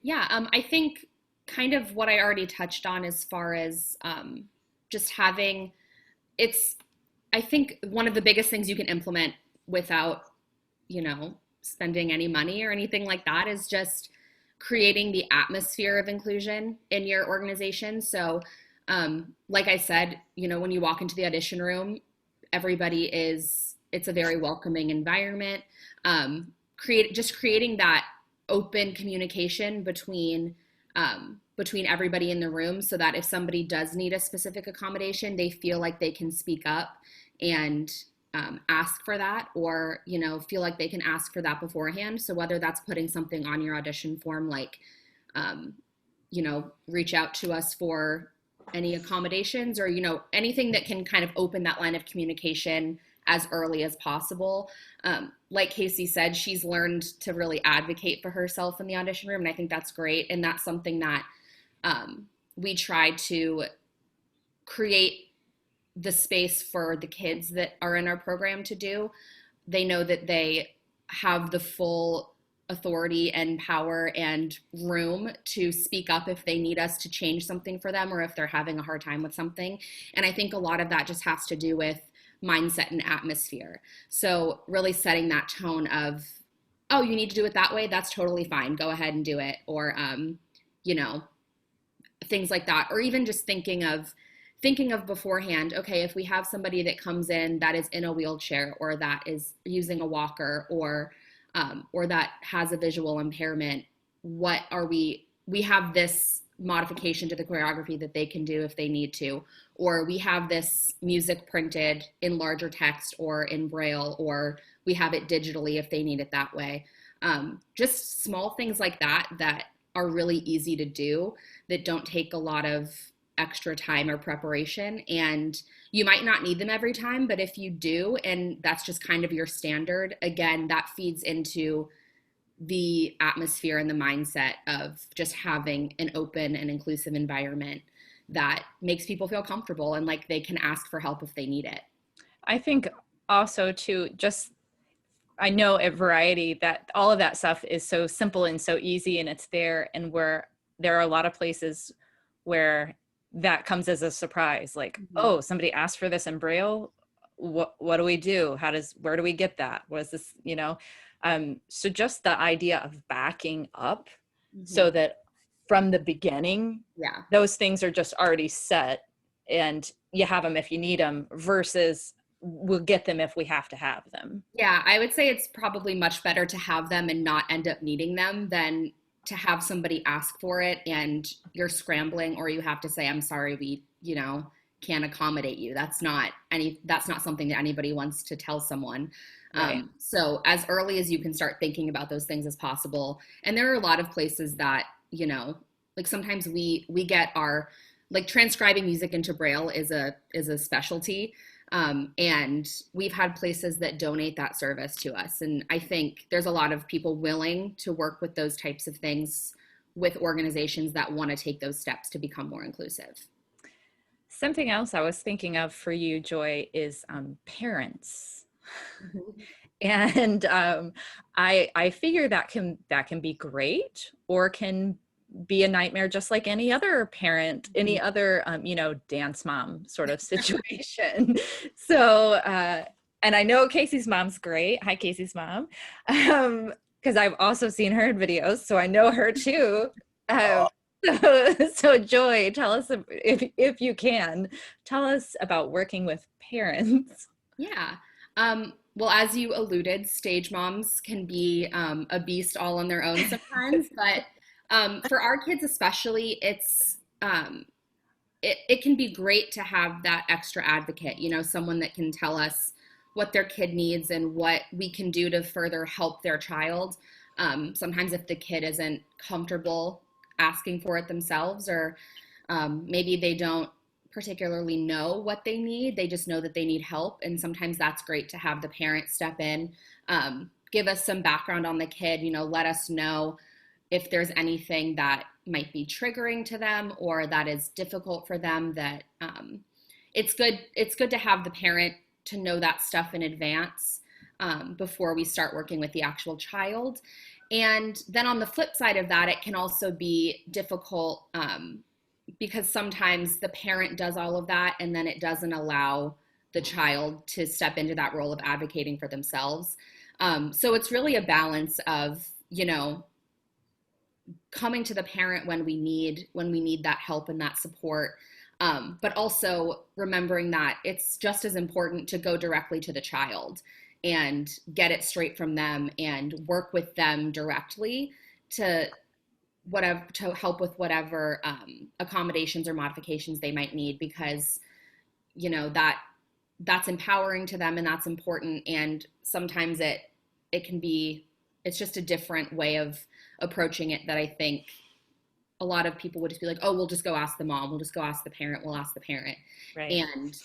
B: Yeah, I think kind of what I already touched on as far as just having, I think one of the biggest things you can implement without, spending any money or anything like that is just creating the atmosphere of inclusion in your organization. So like I said, when you walk into the audition room, it's a very welcoming environment. Creating that open communication between everybody in the room, so that if somebody does need a specific accommodation, they feel like they can speak up and ask for that, or feel like they can ask for that beforehand. So whether that's putting something on your audition form, like reach out to us for any accommodations, or anything that can kind of open that line of communication as early as possible. Like Casey said, she's learned to really advocate for herself in the audition room, and I think that's great. And that's something that we try to create the space for the kids that are in our program to do. They know that they have the full authority and power and room to speak up if they need us to change something for them, or if they're having a hard time with something. And I think a lot of that just has to do with mindset and atmosphere. So really setting that tone of, oh, you need to do it that way, that's totally fine, go ahead and do it. Or things like that. Or even just thinking of thinking of beforehand, okay, if we have somebody that comes in that is in a wheelchair or that is using a walker or that has a visual impairment, we have this modification to the choreography that they can do if they need to, or we have this music printed in larger text or in Braille, or we have it digitally if they need it that way. Just small things like that that are really easy to do, that don't take a lot of extra time or preparation. And you might not need them every time, but if you do, and that's just kind of your standard, again, that feeds into the atmosphere and the mindset of just having an open and inclusive environment that makes people feel comfortable and like they can ask for help if they need it.
A: I think also too, just, I know at Variety that all of that stuff is so simple and so easy, and it's there, and where there are a lot of places where that comes as a surprise, like, oh, somebody asked for this in Braille. What do we do? Where do we get that? What is this, so just the idea of backing up so that from the beginning, those things are just already set and you have them if you need them, versus we'll get them if we have to have them.
B: Yeah, I would say it's probably much better to have them and not end up needing them than to have somebody ask for it and you're scrambling, or you have to say, I'm sorry, we, can't accommodate you. That's not something that anybody wants to tell someone. Right. So as early as you can start thinking about those things as possible. And there are a lot of places that, like sometimes we get our, like transcribing music into Braille is a specialty. And we've had places that donate that service to us. And I think there's a lot of people willing to work with those types of things with organizations that want to take those steps to become more inclusive.
A: Something else I was thinking of for you, Joy, is parents. And I figure that can be great, or can be a nightmare, just like any other parent, any other, dance mom sort of situation. So, and I know Casey's mom's great. Hi, Casey's mom. Because I've also seen her in videos, so I know her too. So Joy, tell us, if you can, tell us about working with parents.
B: Yeah. Well, as you alluded, stage moms can be a beast all on their own sometimes, but for our kids especially, it's it can be great to have that extra advocate, someone that can tell us what their kid needs and what we can do to further help their child. Sometimes if the kid isn't comfortable asking for it themselves, or maybe they don't particularly know what they need, they just know that they need help. And sometimes that's great to have the parent step in, give us some background on the kid, let us know if there's anything that might be triggering to them or that is difficult for them. That it's good to have the parent to know that stuff in advance before we start working with the actual child. And then on the flip side of that, it can also be difficult because sometimes the parent does all of that and then it doesn't allow the child to step into that role of advocating for themselves. So it's really a balance of, coming to the parent when we need that help and that support, but also remembering that it's just as important to go directly to the child and get it straight from them and work with them directly to help with whatever accommodations or modifications they might need, because that's empowering to them and that's important. And sometimes it's just a different way of approaching it that I think a lot of people would just be like, oh, we'll just go ask the mom, we'll just go ask the parent, we'll ask the parent. Right. And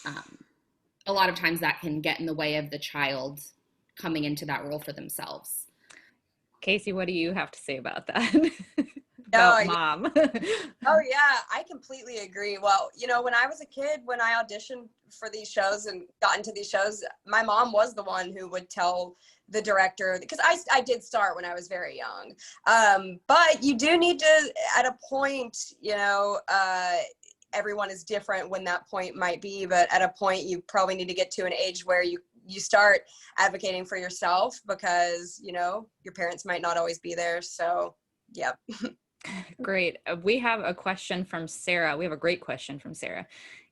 B: a lot of times that can get in the way of the child coming into that role for themselves.
A: Casey, what do you have to say about that? About mom?
D: Oh yeah, I completely agree. Well, when I was a kid, when I auditioned for these shows and got into these shows, my mom was the one who would tell the director, because I did start when I was very young. But you do need to, at a point, everyone is different when that point might be, but at a point you probably need to get to an age where you start advocating for yourself, because, your parents might not always be there. So, yep.
A: Great. We have a question from Sarah. We have a great question from Sarah.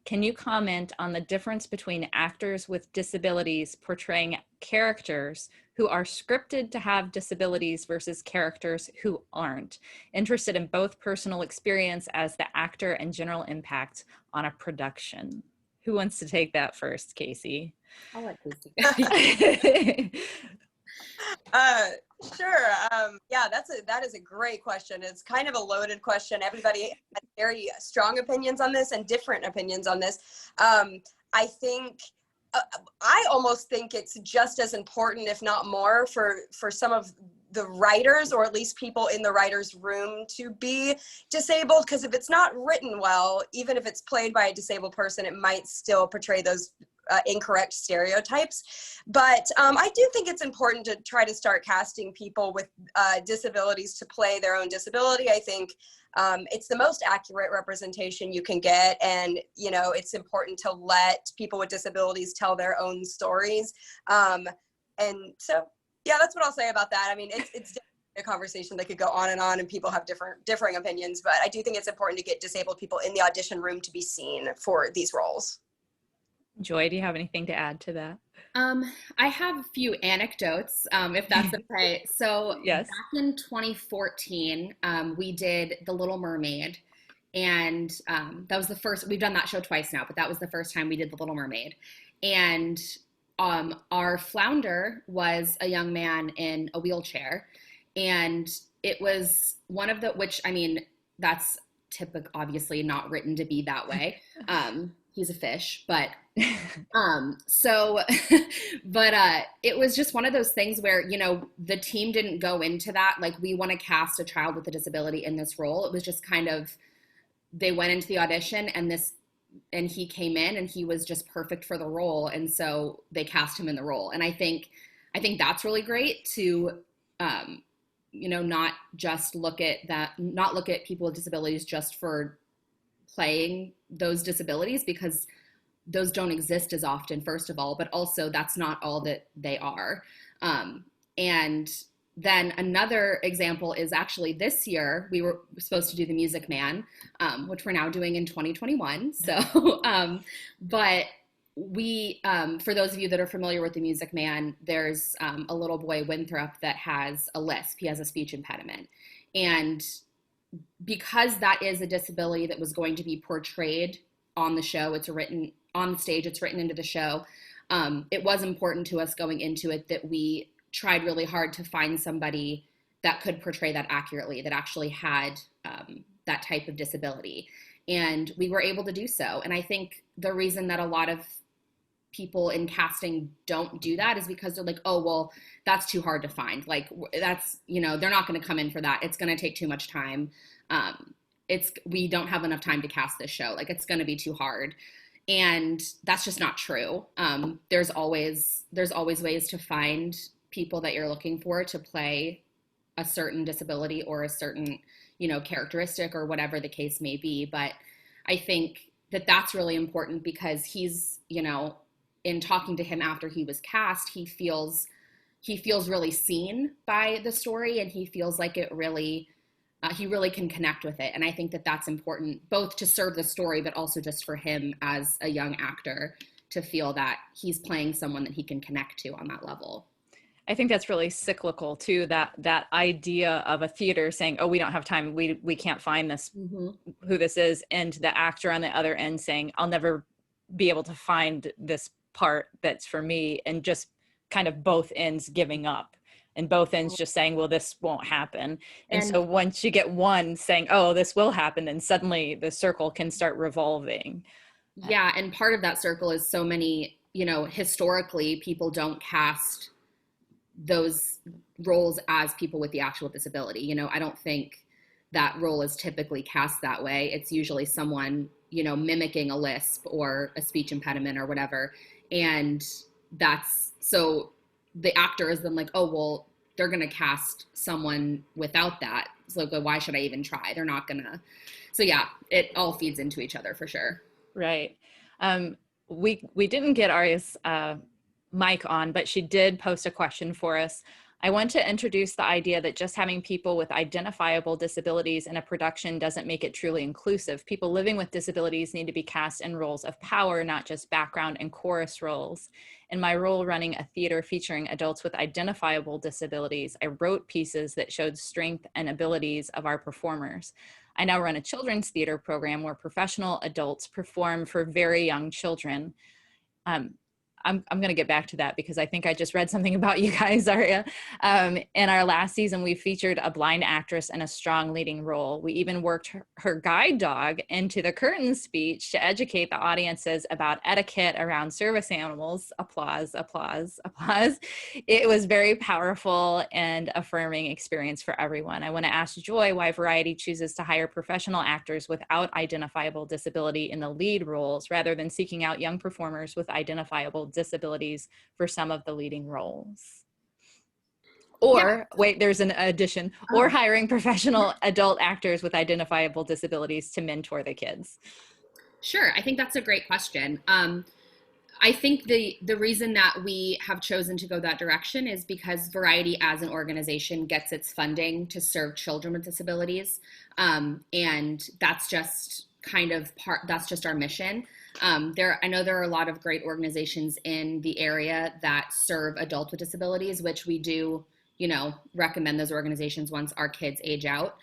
A: Can you comment on the difference between actors with disabilities portraying characters who are scripted to have disabilities versus characters who aren't? Interested in both personal experience as the actor and general impact on a production. Who wants to take that first, Casey?
B: I'll let Casey.
D: Sure. Yeah, that is a great question. It's kind of a loaded question. Everybody has very strong opinions on this and different opinions on this. I think I almost think it's just as important, if not more, for some of the writers, or at least people in the writers' room, to be disabled, because if it's not written well, even if it's played by a disabled person, it might still portray those incorrect stereotypes. But I do think it's important to try to start casting people with disabilities to play their own disability. I think it's the most accurate representation you can get, and you know, it's important to let people with disabilities tell their own stories. And so, yeah, that's what I'll say about that. I mean, it's a conversation that could go on, and people have differing opinions, but I do think it's important to get disabled people in the audition room to be seen for these roles.
A: Joy, do you have anything to add to that?
B: I have a few anecdotes, if that's okay. So
A: yes.
B: Back in 2014, we did The Little Mermaid, and that was the first, we've done that show twice now, but that was the first time we did The Little Mermaid. And our flounder was a young man in a wheelchair, and it was one of the, which, I mean, that's obviously not written to be that way. He's a fish, but it was just one of those things where, you know, the team didn't go into that like, we want to cast a child with a disability in this role. It was just kind of, they went into the audition, and he came in, and he was just perfect for the role, and so they cast him in the role. And I think that's really great to you know, not look at people with disabilities just for playing those disabilities, because those don't exist as often, first of all, but also that's not all that they are. And then another example is actually this year, we were supposed to do The Music Man, which we're now doing in 2021. So, but we, for those of you that are familiar with The Music Man, there's a little boy, Winthrop, that has a lisp. He has a speech impediment. And because that is a disability that was going to be portrayed on the show, it's written on the stage, it's written into the show. It was important to us going into it that we tried really hard to find somebody that could portray that accurately, that actually had that type of disability. And we were able to do so. And I think the reason that a lot of people in casting don't do that is because they're like, oh, well, that's too hard to find. Like, that's, you know, they're not going to come in for that. It's going to take too much time. We don't have enough time to cast this show. Like, it's going to be too hard. And that's just not true. There's always ways to find people that you're looking for to play a certain disability or a certain, you know, characteristic or whatever the case may be. But I think that that's really important, because he's, you know, in talking to him after he was cast, he feels really seen by the story, and he feels like it really, he really can connect with it. And I think that that's important, both to serve the story, but also just for him as a young actor to feel that he's playing someone that he can connect to on that level.
A: I think that's really cyclical too, that idea of a theater saying, oh, we don't have time, we can't find this, who this is, and the actor on the other end saying, I'll never be able to find this part that's for me, and just kind of both ends giving up, and both ends just saying, well, this won't happen. And so once you get one saying, oh, this will happen, then suddenly the circle can start revolving.
B: Yeah, and part of that circle is so many, you know, historically, people don't cast those roles as people with the actual disability. You know, I don't think that role is typically cast that way. It's usually someone, you know, mimicking a lisp or a speech impediment or whatever. And that's, so the actor is then like, oh, well, they're going to cast someone without that. So why should I even try? They're not going to. So yeah, it all feeds into each other for sure.
A: Right. We didn't get Aria's mic on, but she did post a question for us I want to introduce the idea that just having people with identifiable disabilities in a production doesn't make it truly inclusive. People living with disabilities need to be cast in roles of power, not just background and chorus roles. In my role running a theater featuring adults with identifiable disabilities, I wrote pieces that showed strength and abilities of our performers. I now run a children's theater program where professional adults perform for very young children. I'm going to get back to that because I think I just read something about you guys, Aria. In our last season, we featured a blind actress in a strong leading role. We even worked her guide dog into the curtain speech to educate the audiences about etiquette around service animals. Applause, applause, applause. It was very powerful and affirming experience for everyone. I want to ask Joy why Variety chooses to hire professional actors without identifiable disability in the lead roles rather than seeking out young performers with identifiable disabilities for some of the leading roles. Or wait, there's an addition, or hiring professional adult actors with identifiable disabilities to mentor the kids.
B: Sure, I think that's a great question. I think the reason that we have chosen to go that direction is because Variety as an organization gets its funding to serve children with disabilities. And that's just that's just our mission. I know there are a lot of great organizations in the area that serve adults with disabilities, which we do, recommend those organizations once our kids age out.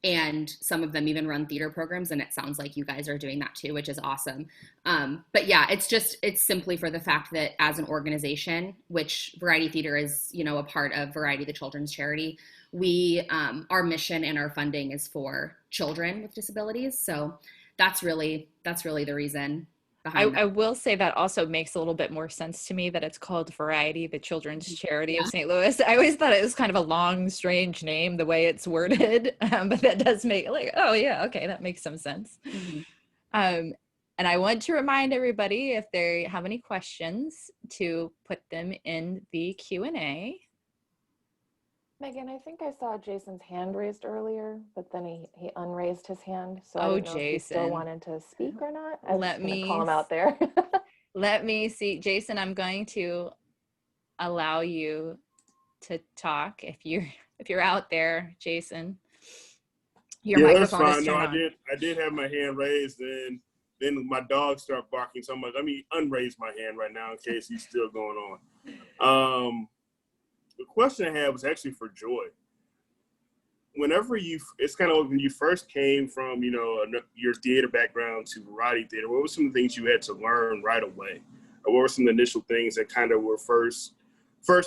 B: And some of them even run theater programs, and it sounds like you guys are doing that too, which is awesome. But yeah, it's simply for the fact that as an organization, which Variety Theater is, a part of Variety, the children's charity, we, our mission and our funding is for children with disabilities. So that's really the reason behind that.
A: I will say that also makes a little bit more sense to me that it's called Variety, the children's charity of St. Louis. I always thought it was kind of a long, strange name, the way it's worded, but that does make oh yeah, okay, that makes some sense.
B: Mm-hmm.
A: And I want to remind everybody, if they have any questions, to put them in the Q&A.
E: Megan, I think I saw Jason's hand raised earlier, but then he unraised his hand. So I
A: Oh,
E: didn't know if he still
A: Jason.
E: wanted to speak or not. I was
A: Let
E: just gonna
A: me
E: call him out there.
A: Let me see. Jason, I'm going to allow you to talk if you're out there, Jason. Your microphone is turned on.
F: I did have my hand raised, and then my dog started barking so much. Let me unraise my hand right now in case he's still going on. The question I had was actually for Joy. It's kind of like when you first came from, your theater background to Variety Theater, what were some of the things you had to learn right away? Or what were some initial things that kind of were first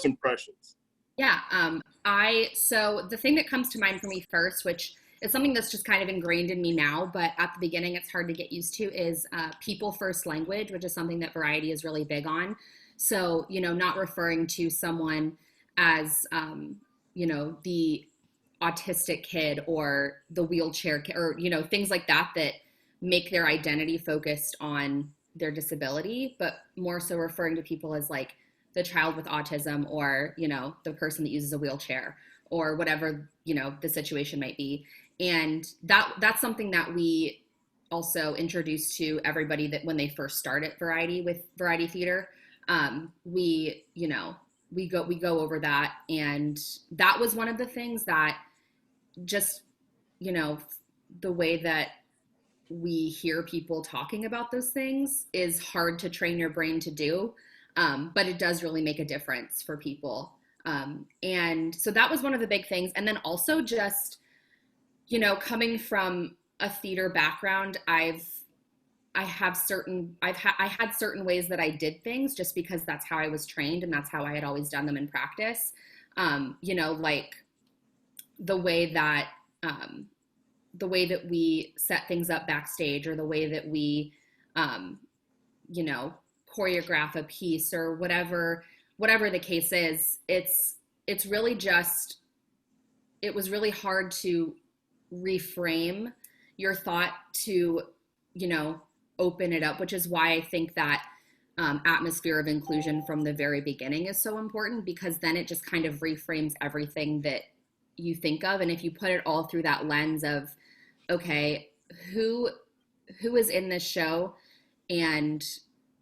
F: impressions?
B: Yeah, so the thing that comes to mind for me first, which is something that's just kind of ingrained in me now, but at the beginning it's hard to get used to, is people first language, which is something that Variety is really big on. So, not referring to someone as, the autistic kid or the wheelchair kid or, things like that make their identity focused on their disability, but more so referring to people as like the child with autism or, the person that uses a wheelchair or whatever, the situation might be. And that's something that we also introduced to everybody that when they first start at Variety with Variety Theater, we go over that. And that was one of the things that just, the way that we hear people talking about those things is hard to train your brain to do. But it does really make a difference for people. And so that was one of the big things. And then also just, coming from a theater background, I had certain ways that I did things just because that's how I was trained and that's how I had always done them in practice. Like the way that we set things up backstage or the way that we, choreograph a piece or whatever the case is, it was really hard to reframe your thought to, open it up, which is why I think that atmosphere of inclusion from the very beginning is so important, because then it just kind of reframes everything that you think of. And if you put it all through that lens of, okay, who is in this show and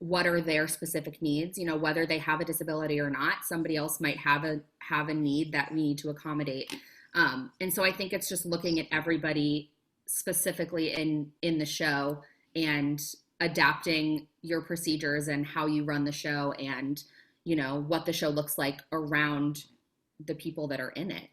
B: what are their specific needs, you know, whether they have a disability or not. Somebody else might have a need that we need to accommodate. And so I think it's just looking at everybody specifically in the show and adapting your procedures and how you run the show and, you know, what the show looks like around the people that are in it.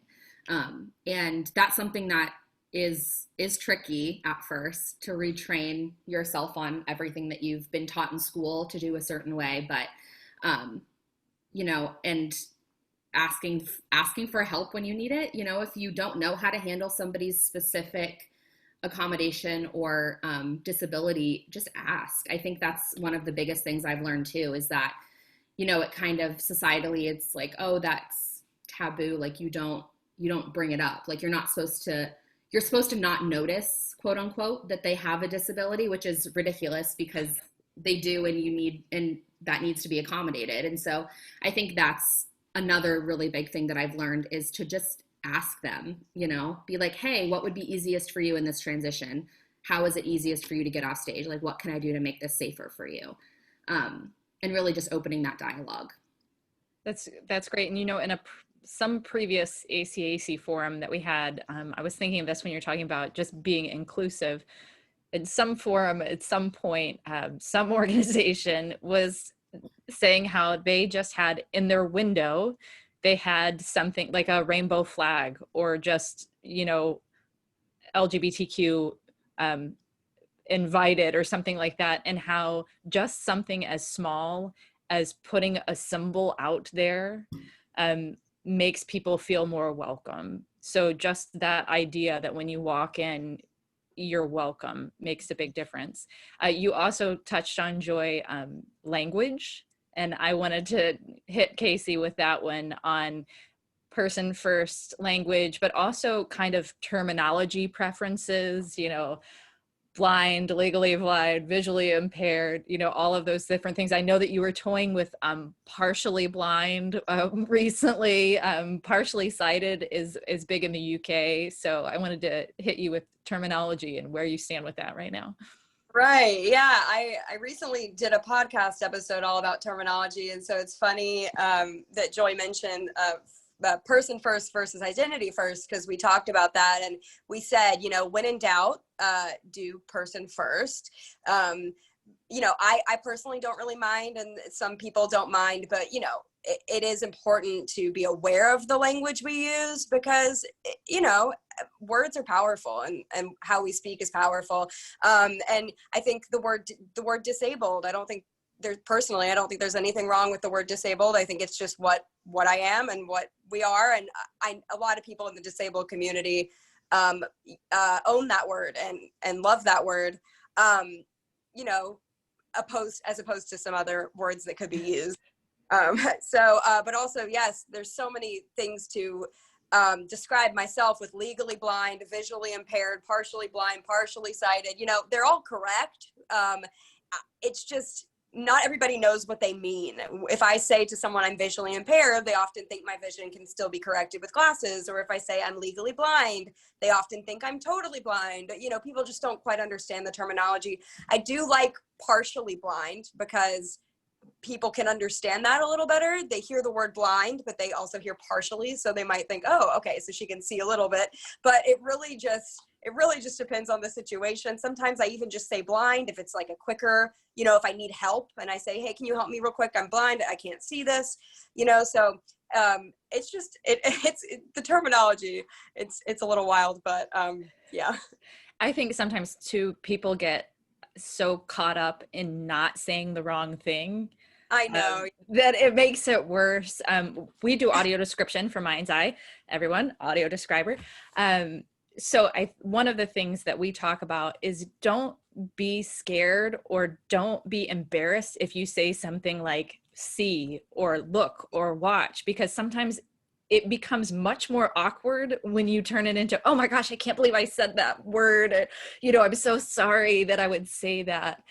B: And that's something that is tricky at first, to retrain yourself on everything that you've been taught in school to do a certain way. But, you know, and asking for help when you need it. You know, if you don't know how to handle somebody's specific accommodation or disability, just ask. I think that's one of the biggest things I've learned too, is that, you know, it kind of societally, it's like, oh, that's taboo. Like you don't bring it up. Like you're supposed to not notice, quote unquote, that they have a disability, which is ridiculous because they do, and that needs to be accommodated. And so I think that's another really big thing that I've learned, is to just ask them, you know, be like, hey, what would be easiest for you in this transition? How is it easiest for you to get off stage? Like, what can I do to make this safer for you? And really just opening that dialogue.
A: That's great. And, you know, in some previous ACAC forum that we had, I was thinking of this when you're talking about just being inclusive. In some forum, at some point, some organization was saying how they just had in their window, they had something like a rainbow flag, or just, you know, LGBTQ invited or something like that, and how just something as small as putting a symbol out there makes people feel more welcome. So just that idea that when you walk in, you're welcome makes a big difference. You also touched on, Joy, language, and I wanted to hit Casey with that one on person first language, but also kind of terminology preferences, you know, blind, legally blind, visually impaired, you know, all of those different things. I know that you were toying with partially blind recently. Partially sighted is big in the UK. So I wanted to hit you with terminology and where you stand with that right now.
D: Right. Yeah. I recently did a podcast episode all about terminology. And so it's funny that Joy mentioned person first versus identity first, because we talked about that. And we said, you know, when in doubt, do person first. You know, I personally don't really mind, and some people don't mind, but, you know, it is important to be aware of the language we use, because, you know, words are powerful, and how we speak is powerful. And I think the word disabled, I don't think there's anything wrong with the word disabled. I think it's just what I am and what we are. And a lot of people in the disabled community own that word and love that word, you know, as opposed to some other words that could be used. But also, yes, there's so many things to describe myself with: legally blind, visually impaired, partially blind, partially sighted. You know, they're all correct. It's just not everybody knows what they mean. If I say to someone I'm visually impaired, they often think my vision can still be corrected with glasses. Or if I say I'm legally blind, they often think I'm totally blind. You know, people just don't quite understand the terminology. I do like partially blind, because people can understand that a little better. They hear the word blind, but they also hear partially. So they might think, oh, okay, so she can see a little bit. But it really just depends on the situation. Sometimes I even just say blind if it's like a quicker, you know, if I need help and I say, hey, can you help me real quick? I'm blind. I can't see this, you know? So it's just, it's the terminology. It's a little wild, but yeah.
A: I think sometimes too, people get so caught up in not saying the wrong thing.
D: I know.
A: That it makes it worse. We do audio description for MindsEye, everyone, audio describer. So one of the things that we talk about is don't be scared or don't be embarrassed if you say something like see or look or watch, because sometimes it becomes much more awkward when you turn it into, oh my gosh, I can't believe I said that word. Or, you know, I'm so sorry that I would say that,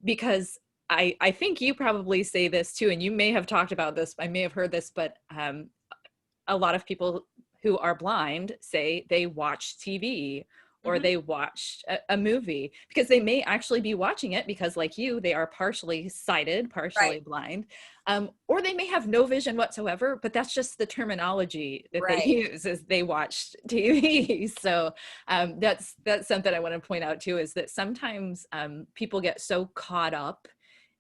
A: because I think you probably say this too, and you may have talked about this, I may have heard this, but a lot of people who are blind say they watch TV or they watched a movie, because they may actually be watching it because, like you, they are partially sighted, partially blind, or they may have no vision whatsoever, but that's just the terminology that they use as they watched TV. So that's something I want to point out too, is that sometimes people get so caught up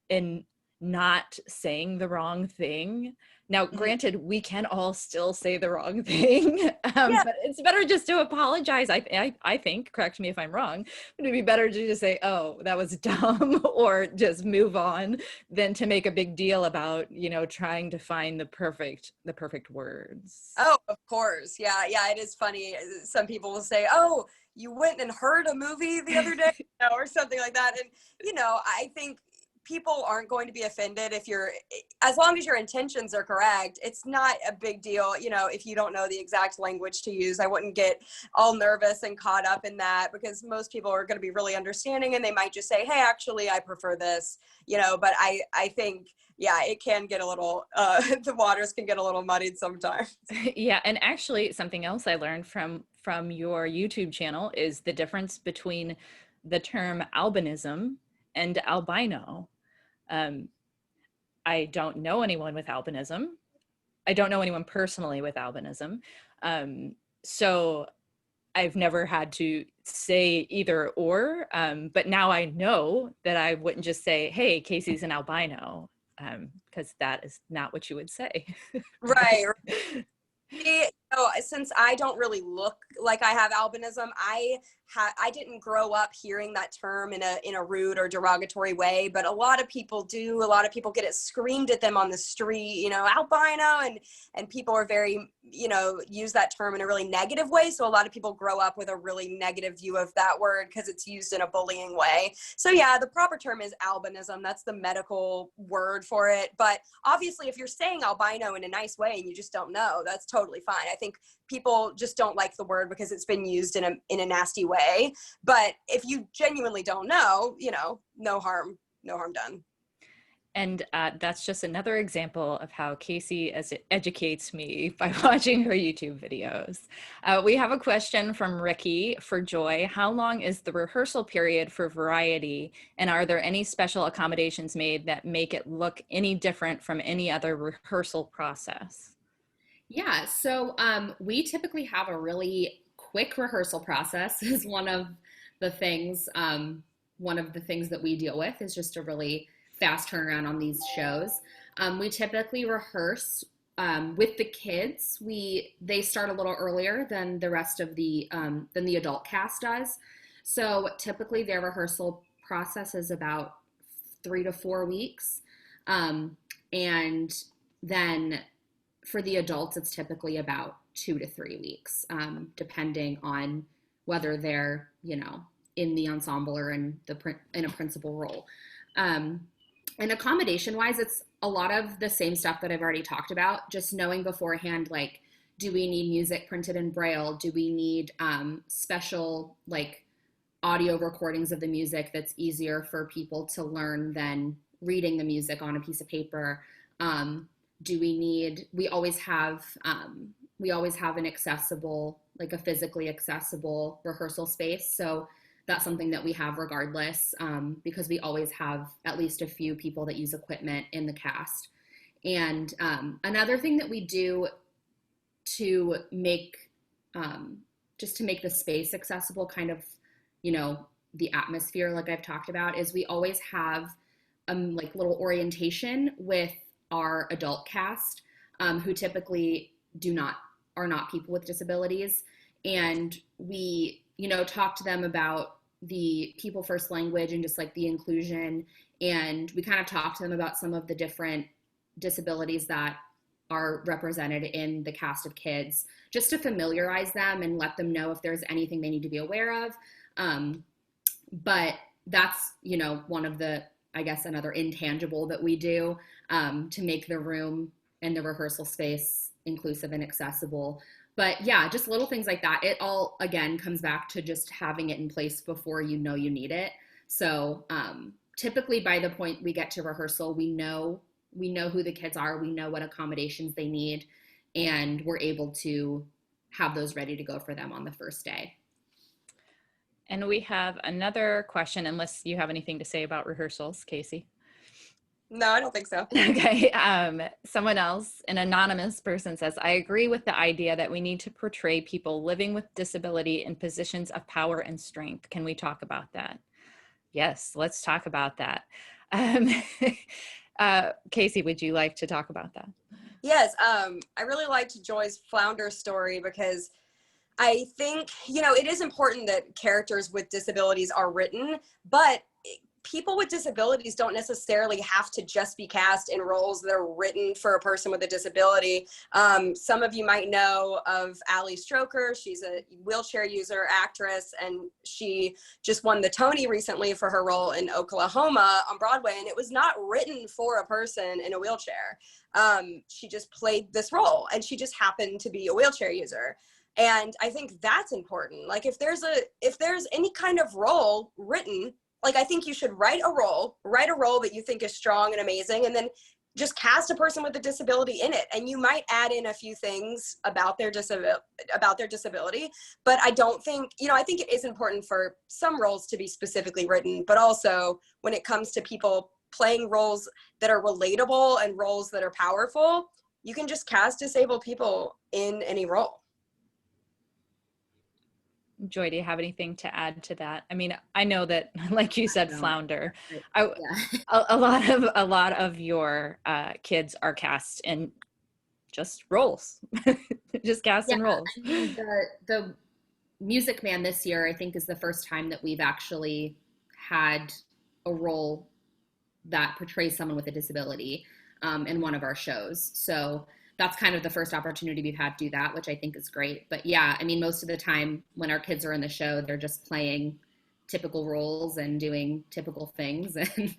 A: in not saying the wrong thing. Now, granted, we can all still say the wrong thing, but it's better just to apologize. I think, correct me if I'm wrong, but it'd be better to just say, oh, that was dumb, or just move on, than to make a big deal about, you know, trying to find the perfect words.
D: Oh, of course. Yeah. It is funny. Some people will say, oh, you went and heard a movie the other day, or something like that. And, you know, I think people aren't going to be offended as long as your intentions are correct. It's not a big deal, you know, if you don't know the exact language to use. I wouldn't get all nervous and caught up in that, because most people are going to be really understanding, and they might just say, hey, actually, I prefer this, you know. But I think, yeah, it can get a little, the waters can get a little muddied sometimes.
A: Yeah, and actually something else I learned from your YouTube channel is the difference between the term albinism and albino. I don't know anyone with albinism. I don't know anyone personally with albinism. So I've never had to say either or, but now I know that I wouldn't just say, hey, Casey's an albino, because that is not what you would say.
D: Right. So since I don't really look like I have albinism, I didn't grow up hearing that term in a rude or derogatory way, but a lot of people do. A lot of people get it screamed at them on the street, you know, albino, and people are very, you know, use that term in a really negative way. So a lot of people grow up with a really negative view of that word because it's used in a bullying way. So yeah, the proper term is albinism. That's the medical word for it. But obviously, if you're saying albino in a nice way and you just don't know, that's totally fine. I think people just don't like the word because it's been used in a nasty way. But if you genuinely don't know, you know, no harm done.
A: And that's just another example of how Casey educates me by watching her YouTube videos. We have a question from Ricky for Joy. How long is the rehearsal period for Variety? And are there any special accommodations made that make it look any different from any other rehearsal process?
B: Yeah, so we typically have a really quick rehearsal process. Is one of the things that we deal with, is just a really fast turnaround on these shows. We typically rehearse with the kids. They start a little earlier than the rest of the adult cast does. So typically their rehearsal process is about 3 to 4 weeks, and then for the adults, it's typically about 2 to 3 weeks, depending on whether they're, you know, in the ensemble or in a principal role. And accommodation wise, it's a lot of the same stuff that I've already talked about, just knowing beforehand, like, do we need music printed in Braille? Do we need special, like, audio recordings of the music that's easier for people to learn than reading the music on a piece of paper? We always have an accessible, like a physically accessible rehearsal space. So that's something that we have regardless, because we always have at least a few people that use equipment in the cast. And another thing that we do to make the space accessible, kind of, you know, the atmosphere, like I've talked about, is we always have like little orientation with our adult cast, who typically are not people with disabilities. And we, you know, talk to them about the people first language and just like the inclusion. And we kind of talk to them about some of the different disabilities that are represented in the cast of kids, just to familiarize them and let them know if there's anything they need to be aware of. But that's, you know, one of the, I guess, another intangible that we do, to make the room and the rehearsal space inclusive and accessible. But yeah, just little things like that. It all, again, comes back to just having it in place before you know you need it. So typically by the point we get to rehearsal, we know who the kids are, we know what accommodations they need, and we're able to have those ready to go for them on the first day.
A: And we have another question, unless you have anything to say about rehearsals, Casey.
D: No, I don't think so.
A: Okay. Someone else, an anonymous person says, I agree with the idea that we need to portray people living with disability in positions of power and strength. Can we talk about that? Yes, let's talk about that. Casey, would you like to talk about that?
D: Yes, I really liked Joy's flounder story because I think, it is important that characters with disabilities are written, but people with disabilities don't necessarily have to just be cast in roles that are written for a person with a disability. Some of you might know of Ali Stroker. She's a wheelchair user actress, and she just won the Tony recently for her role in Oklahoma on Broadway, and it was not written for a person in a wheelchair. She just played this role, and she just happened to be a wheelchair user. And I think that's important. Like if there's any kind of role written, like I think you should write a role that you think is strong and amazing, and then just cast a person with a disability in it. And you might add in a few things about their disability, but I don't think, I think it is important for some roles to be specifically written, but also when it comes to people playing roles that are relatable and roles that are powerful, you can just cast disabled people in any role.
A: Joy, do you have anything to add to that? I mean, I know that, like you said, flounder. A lot of your kids are cast in just roles, just cast in roles.
B: I mean, the Music Man this year, I think, is the first time that we've actually had a role that portrays someone with a disability in one of our shows. So that's kind of the first opportunity we've had to do that, which I think is great. But yeah, I mean, most of the time when our kids are in the show, they're just playing typical roles and doing typical things. And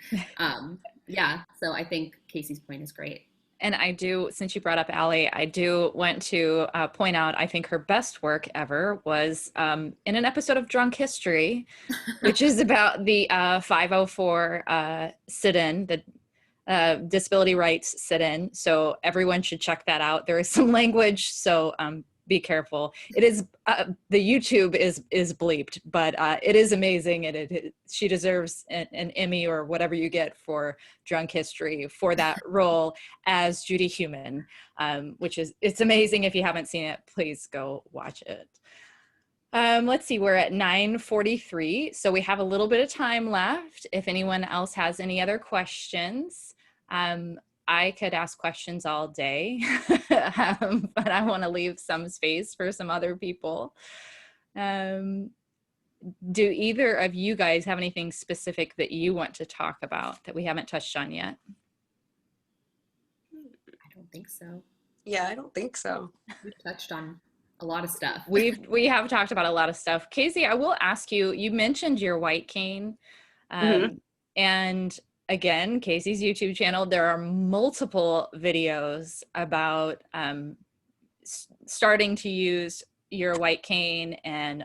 B: yeah, so I think Casey's point is great.
A: And I do, since you brought up Allie, I do want to point out, I think her best work ever was in an episode of Drunk History, which is about the 504 sit-in, the disability rights sit-in. So everyone should check that out. There is some language, so be careful. It is the YouTube is bleeped, but it is amazing. She deserves an Emmy or whatever you get for Drunk History for that role as Judy Heumann, which is, it's amazing. If you haven't seen it, please go watch it. Let's see, we're at 9:43, so we have a little bit of time left. If anyone else has any other questions, I could ask questions all day, but I want to leave some space for some other people. Do either of you guys have anything specific that you want to talk about that we haven't touched on yet?
B: I don't think so.
D: Yeah, I don't think so.
B: We've touched on a lot of stuff.
A: We have talked about a lot of stuff. Casey, I will ask you, you mentioned your white cane. And again, Casey's YouTube channel, there are multiple videos about starting to use your white cane and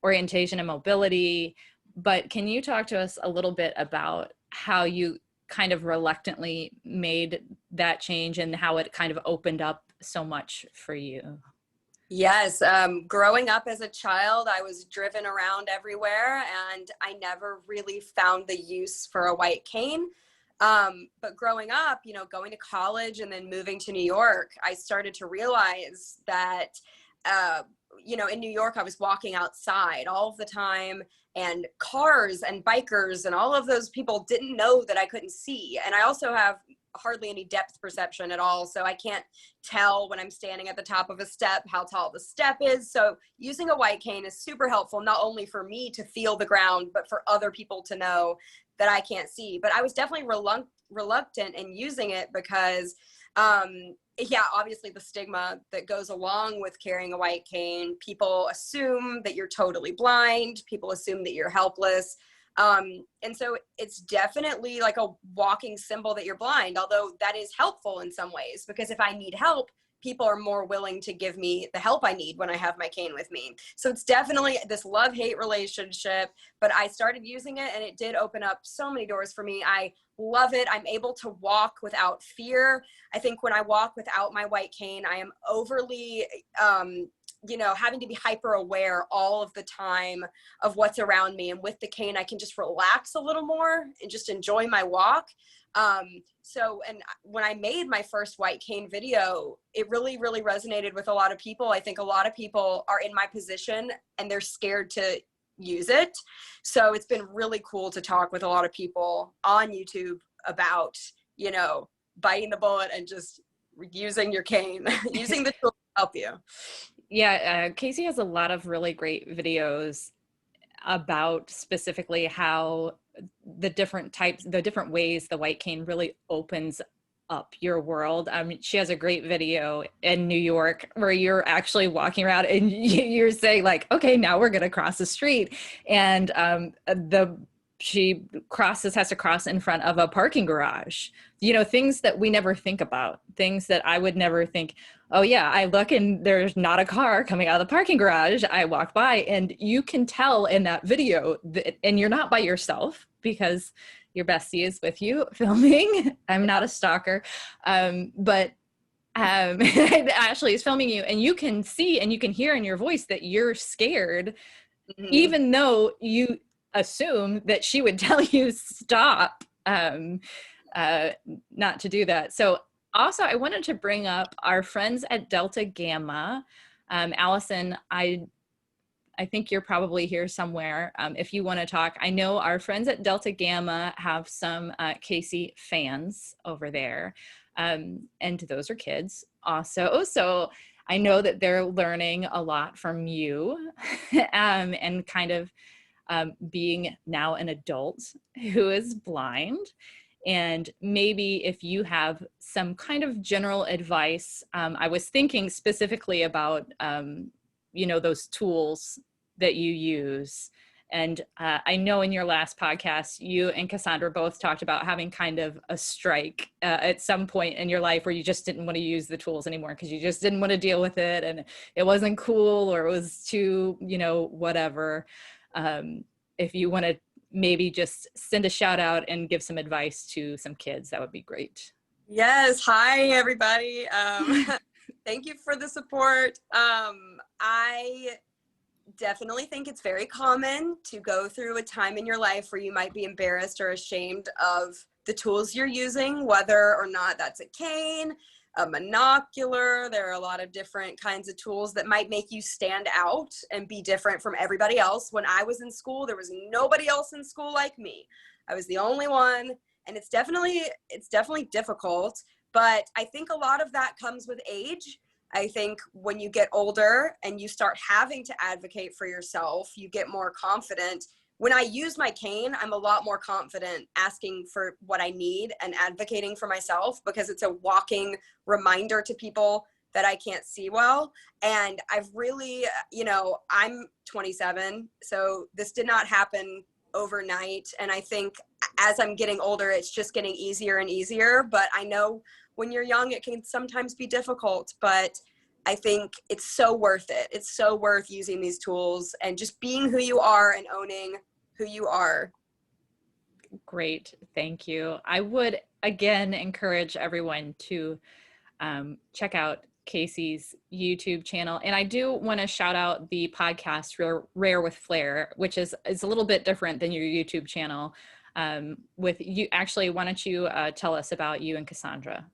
A: orientation and mobility. But can you talk to us a little bit about how you kind of reluctantly made that change and how it kind of opened up so much for you?
D: Yes, growing up as a child, I was driven around everywhere and I never really found the use for a white cane. But growing up, going to college and then moving to New York, I started to realize that, in New York, I was walking outside all of the time and cars and bikers and all of those people didn't know that I couldn't see. And I also have hardly any depth perception at all. So I can't tell when I'm standing at the top of a step how tall the step is. So using a white cane is super helpful, not only for me to feel the ground, but for other people to know that I can't see. But I was definitely reluctant in using it because, obviously the stigma that goes along with carrying a white cane, people assume that you're totally blind. People assume that you're helpless. And so it's definitely like a walking symbol that you're blind, although that is helpful in some ways, because if I need help, people are more willing to give me the help I need when I have my cane with me. So it's definitely this love-hate relationship, but I started using it and it did open up so many doors for me. I love it. I'm able to walk without fear. I think when I walk without my white cane, I am overly you know, having to be hyper aware all of the time of what's around me. And with the cane, I can just relax a little more and just enjoy my walk. And when I made my first white cane video, it really, really resonated with a lot of people. I think a lot of people are in my position and they're scared to use it. So it's been really cool to talk with a lot of people on YouTube about, you know, biting the bullet and just using your cane, using the tool to help you.
A: Yeah, Casey has a lot of really great videos about specifically how the different ways the white cane really opens up your world. She has a great video in New York where you're actually walking around and you're saying like, okay, now we're going to cross the street. And she has to cross in front of a parking garage, you know, things that we never think about, things that I would never think, oh yeah, I look and there's not a car coming out of the parking garage. I walk by, and you can tell in that video that, and you're not by yourself because your bestie is with you filming. I'm not a stalker, but Ashley is filming you, and you can see and you can hear in your voice that you're scared, even though you assume that she would tell you stop, not to do that. So also I wanted to bring up our friends at Delta Gamma. Allison, I think you're probably here somewhere. If you want to talk, I know our friends at Delta Gamma have some Casey fans over there. And those are kids also. So I know that they're learning a lot from you, and kind of being now an adult who is blind. And maybe if you have some kind of general advice, I was thinking specifically about, you know, those tools that you use. And I know in your last podcast, you and Cassandra both talked about having kind of a strike at some point in your life where you just didn't want to use the tools anymore because you just didn't want to deal with it, and it wasn't cool, or it was too, you know, whatever. If you want to maybe just send a shout out and give some advice to some kids, that would be great.
D: Yes. Hi, everybody. Thank you for the support. I definitely think it's very common to go through a time in your life where you might be embarrassed or ashamed of the tools you're using, whether or not that's a cane, a monocular. There are a lot of different kinds of tools that might make you stand out and be different from everybody else. When I was in school, there was nobody else in school like me. I was the only one, and it's definitely difficult, but I think a lot of that comes with age. I think when you get older and you start having to advocate for yourself, you get more confident. When I use my cane, I'm a lot more confident asking for what I need and advocating for myself, because it's a walking reminder to people that I can't see well. And I've really, you know, I'm 27, so this did not happen overnight. And I think as I'm getting older, it's just getting easier and easier. But I know when you're young, it can sometimes be difficult, but I think it's so worth it. It's so worth using these tools and just being who you are and owning who you are.
A: Great, thank you. I would again encourage everyone to check out Casey's YouTube channel. And I do want to shout out the podcast Rare with Flair, which is a little bit different than your YouTube channel. With you, actually, why don't you tell us about you and Cassandra?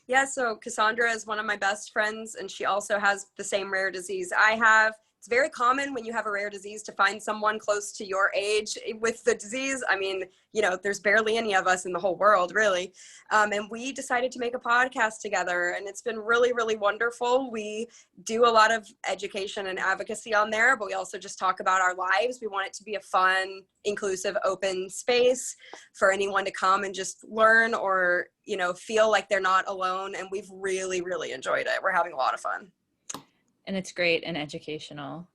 D: Yeah, so Cassandra is one of my best friends, and she also has the same rare disease I have. It's very common when you have a rare disease to find someone close to your age with the disease. I mean, you know, there's barely any of us in the whole world, really. And we decided to make a podcast together, and it's been really, really wonderful. We do a lot of education and advocacy on there, but we also just talk about our lives. We want it to be a fun, inclusive, open space for anyone to come and just learn or, you know, feel like they're not alone. And we've really, really enjoyed it. We're having a lot of fun.
A: And it's great and educational.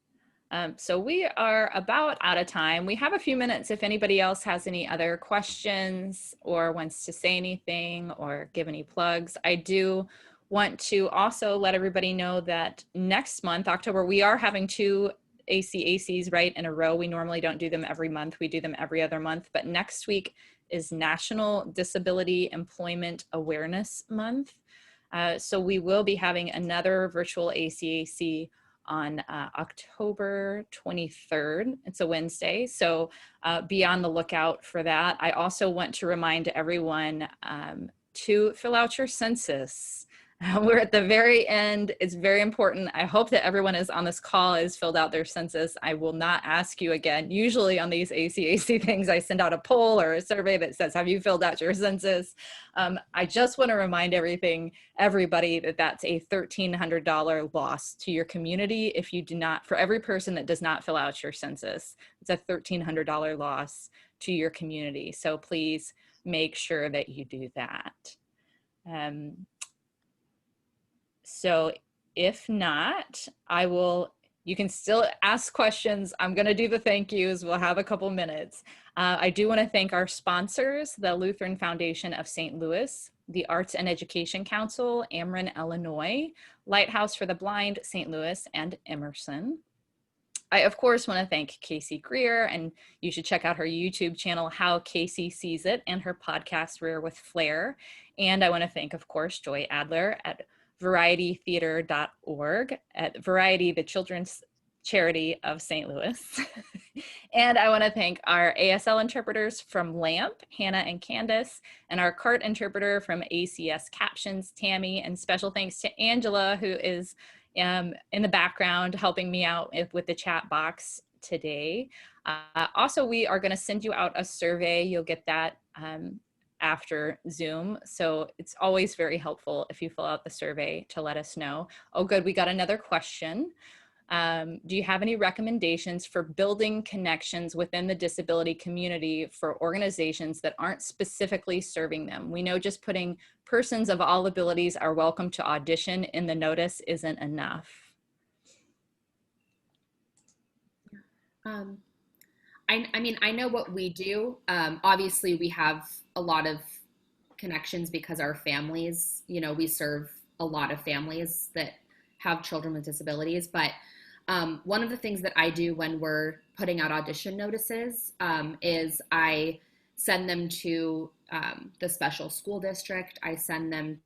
A: So we are about out of time. We have a few minutes if anybody else has any other questions or wants to say anything or give any plugs. I do want to also let everybody know that next month, October, we are having 2 ACACs right in a row. We normally don't do them every month. We do them every other month. But next week is National Disability Employment Awareness Month. So we will be having another virtual ACAC on October 23rd. It's a Wednesday, so be on the lookout for that. I also want to remind everyone to fill out your census. We're at the very end. It's very important. I hope that everyone is on this call has filled out their census. I will not ask you again. Usually on these ACAC things, I send out a poll or a survey that says, have you filled out your census? I just want to remind everybody that that's a $1,300 loss to your community if you do not, for every person that does not fill out your census. It's a $1,300 loss to your community. So please make sure that you do that. So if not, you can still ask questions. I'm going to do the thank yous. We'll have a couple minutes. I do want to thank our sponsors, the Lutheran Foundation of St. Louis, the Arts and Education Council, Ameren, Illinois, Lighthouse for the Blind, St. Louis, and Emerson. I, of course, want to thank Casey Greer, and you should check out her YouTube channel, How Casey Sees It, and her podcast, Rear with Flair. And I want to thank, of course, Joy Addler at varietytheater.org, at Variety, the children's charity of St. Louis. And I want to thank our ASL interpreters from LAMP, Hannah and Candace, and our CART interpreter from ACS Captions, Tammy, and special thanks to Angela, who is in the background helping me out with the chat box today. Also, we are going to send you out a survey. You'll get that after Zoom. So it's always very helpful if you fill out the survey to let us know. Oh, good. We got another question. Do you have any recommendations for building connections within the disability community for organizations that aren't specifically serving them? We know just putting persons of all abilities are welcome to audition in the notice isn't enough.
B: I mean, I know what we do. Obviously, we have a lot of connections because our families, you know, we serve a lot of families that have children with disabilities. But one of the things that I do when we're putting out audition notices is I send them to the special school district. I send them.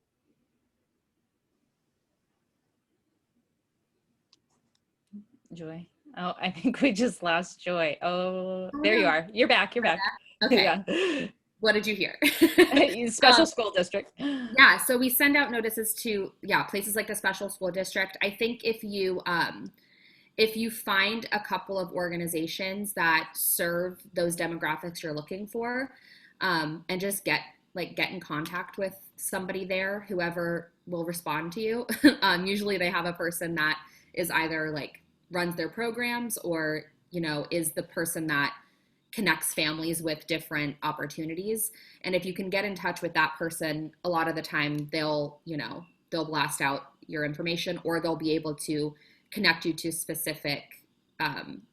A: Joy. Oh, I think we just lost Joy. Oh, there you are. You're back. You're back.
B: Okay.
A: Yeah.
B: What did you hear?
A: Special school district.
B: Yeah. So we send out notices to, places like the special school district. I think if you find a couple of organizations that serve those demographics you're looking for, and just get in contact with somebody there, whoever will respond to you. Usually they have a person that is either runs their programs or, is the person that connects families with different opportunities. And if you can get in touch with that person, a lot of the time they'll blast out your information, or they'll be able to connect you to specific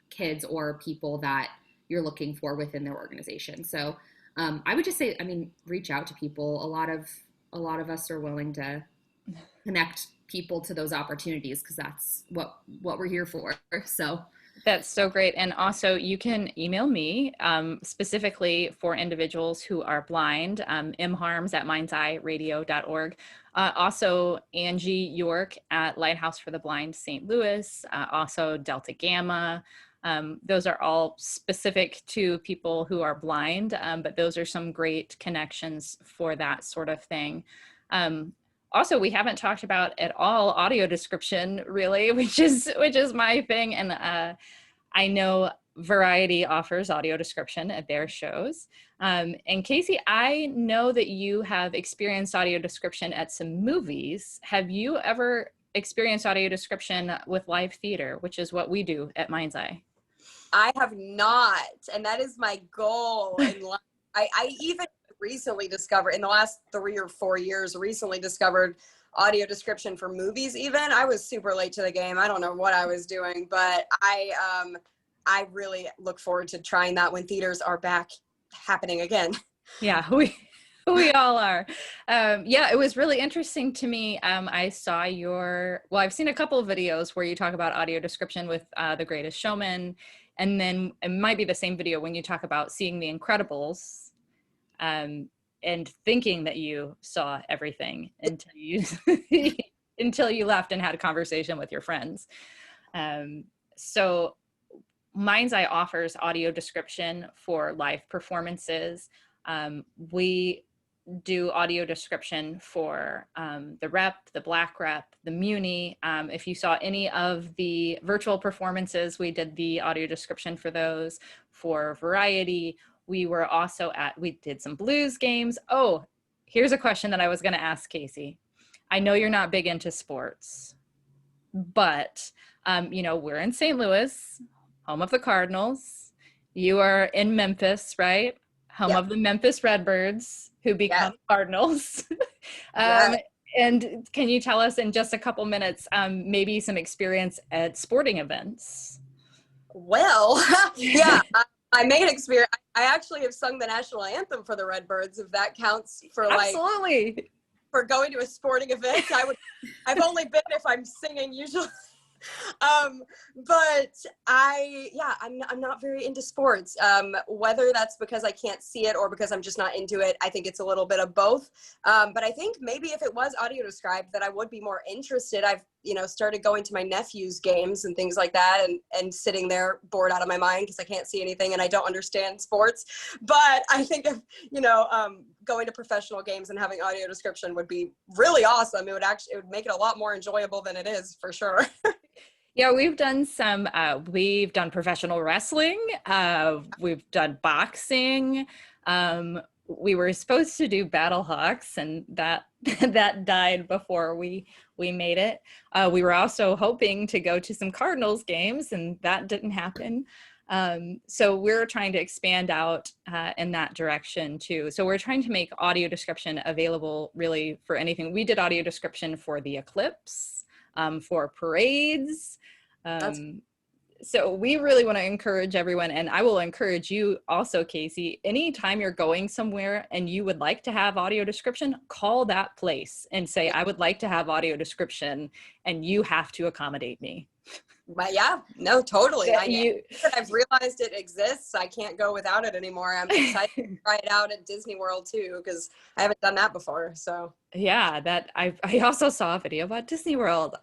B: kids or people that you're looking for within their organization. So I would just say, reach out to people. A lot of us are willing to connect people to those opportunities because that's what we're here for. So
A: that's so great. And also you can email me specifically for individuals who are blind, mharms@mindseyeradio.org. Also Angie York at Lighthouse for the Blind St. Louis, also Delta Gamma. Those are all specific to people who are blind, but those are some great connections for that sort of thing. Also, we haven't talked about at all audio description, really, which is my thing. And I know Variety offers audio description at their shows. And Casey, I know that you have experienced audio description at some movies. Have you ever experienced audio description with live theater, which is what we do at MindsEye?
D: I have not, and that is my goal in life. I even recently discovered, in the last 3 or 4 years, discovered audio description for movies even. I was super late to the game. I don't know what I was doing, but I really look forward to trying that when theaters are back happening again.
A: Yeah, we all are. Yeah, it was really interesting to me. I saw I've seen a couple of videos where you talk about audio description with The Greatest Showman, and then it might be the same video when you talk about seeing The Incredibles, and thinking that you saw everything until you left and had a conversation with your friends. So MindsEye offers audio description for live performances. We do audio description for the rep, the black rep, the muni. If you saw any of the virtual performances, we did the audio description for those. For variety, we did some blues games. Oh, here's a question that I was going to ask Casey. I know you're not big into sports, but we're in St. Louis, home of the Cardinals. You are in Memphis, right? Home of the Memphis Redbirds, who become Cardinals. And can you tell us in just a couple minutes, maybe some experience at sporting events?
D: Well, I made an experience. I actually have sung the national anthem for the Redbirds, if that counts for
A: Absolutely.
D: For going to a sporting event. I've only been if I'm singing usually. But I'm not very into sports. Whether that's because I can't see it or because I'm just not into it, I think it's a little bit of both. But I think maybe if it was audio described, that I would be more interested. I've, started going to my nephew's games and things like that, and sitting there bored out of my mind because I can't see anything and I don't understand sports. But I think if, going to professional games and having audio description would be really awesome. It would make it a lot more enjoyable than it is, for sure.
A: Yeah, we've done professional wrestling. We've done boxing. We were supposed to do Battle Hawks, and that died before we made it. We were also hoping to go to some Cardinals games, and that didn't happen. So we're trying to expand out in that direction too. So we're trying to make audio description available really for anything. We did audio description for the eclipse, for parades. So we really want to encourage everyone, and I will encourage you also, Casey, anytime you're going somewhere and you would like to have audio description, call that place and say, I would like to have audio description, and you have to accommodate me.
D: But no, totally.
A: I've
D: realized it exists. I can't go without it anymore. I'm excited to try it out at Disney World too, because I haven't done that before. So
A: yeah, I also saw a video about Disney World.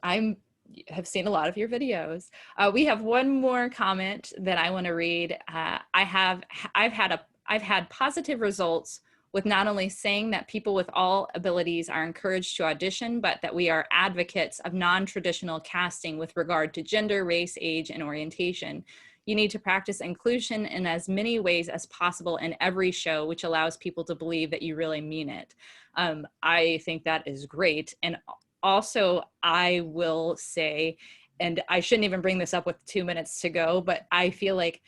A: Have seen a lot of your videos. We have one more comment that I want to read. I've had positive results with not only saying that people with all abilities are encouraged to audition, but that we are advocates of non-traditional casting with regard to gender, race, age, and orientation. You need to practice inclusion in as many ways as possible in every show, which allows people to believe that you really mean it. I think that is great. And also, I will say, and I shouldn't even bring this up with 2 minutes to go, but I feel like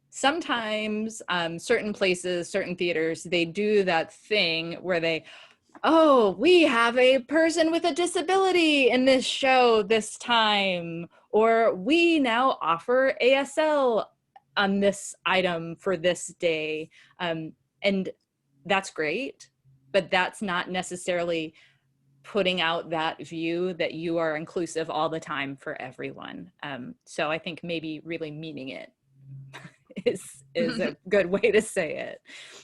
A: sometimes certain places, certain theaters, they do that thing where we have a person with a disability in this show this time, or we now offer ASL on this item for this day. And that's great, but that's not necessarily putting out that view that you are inclusive all the time for everyone. So I think maybe really meaning it is a good way to say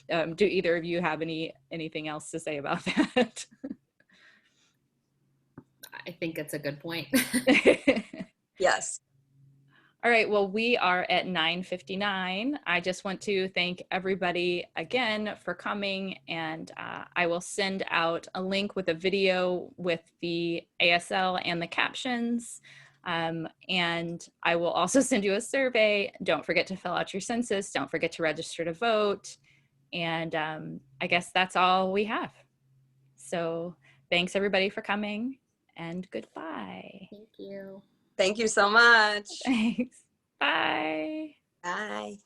A: it. Do either of you have anything else to say about that?
B: I think it's a good point.
D: Yes.
A: All right, well, we are at 9:59. I just want to thank everybody again for coming, and I will send out a link with a video with the ASL and the captions, and I will also send you a survey. Don't forget to fill out your census. Don't forget to register to vote, and I guess that's all we have. So thanks everybody for coming, and goodbye.
B: Thank you.
D: Thank you so much.
A: Thanks. Bye.
D: Bye.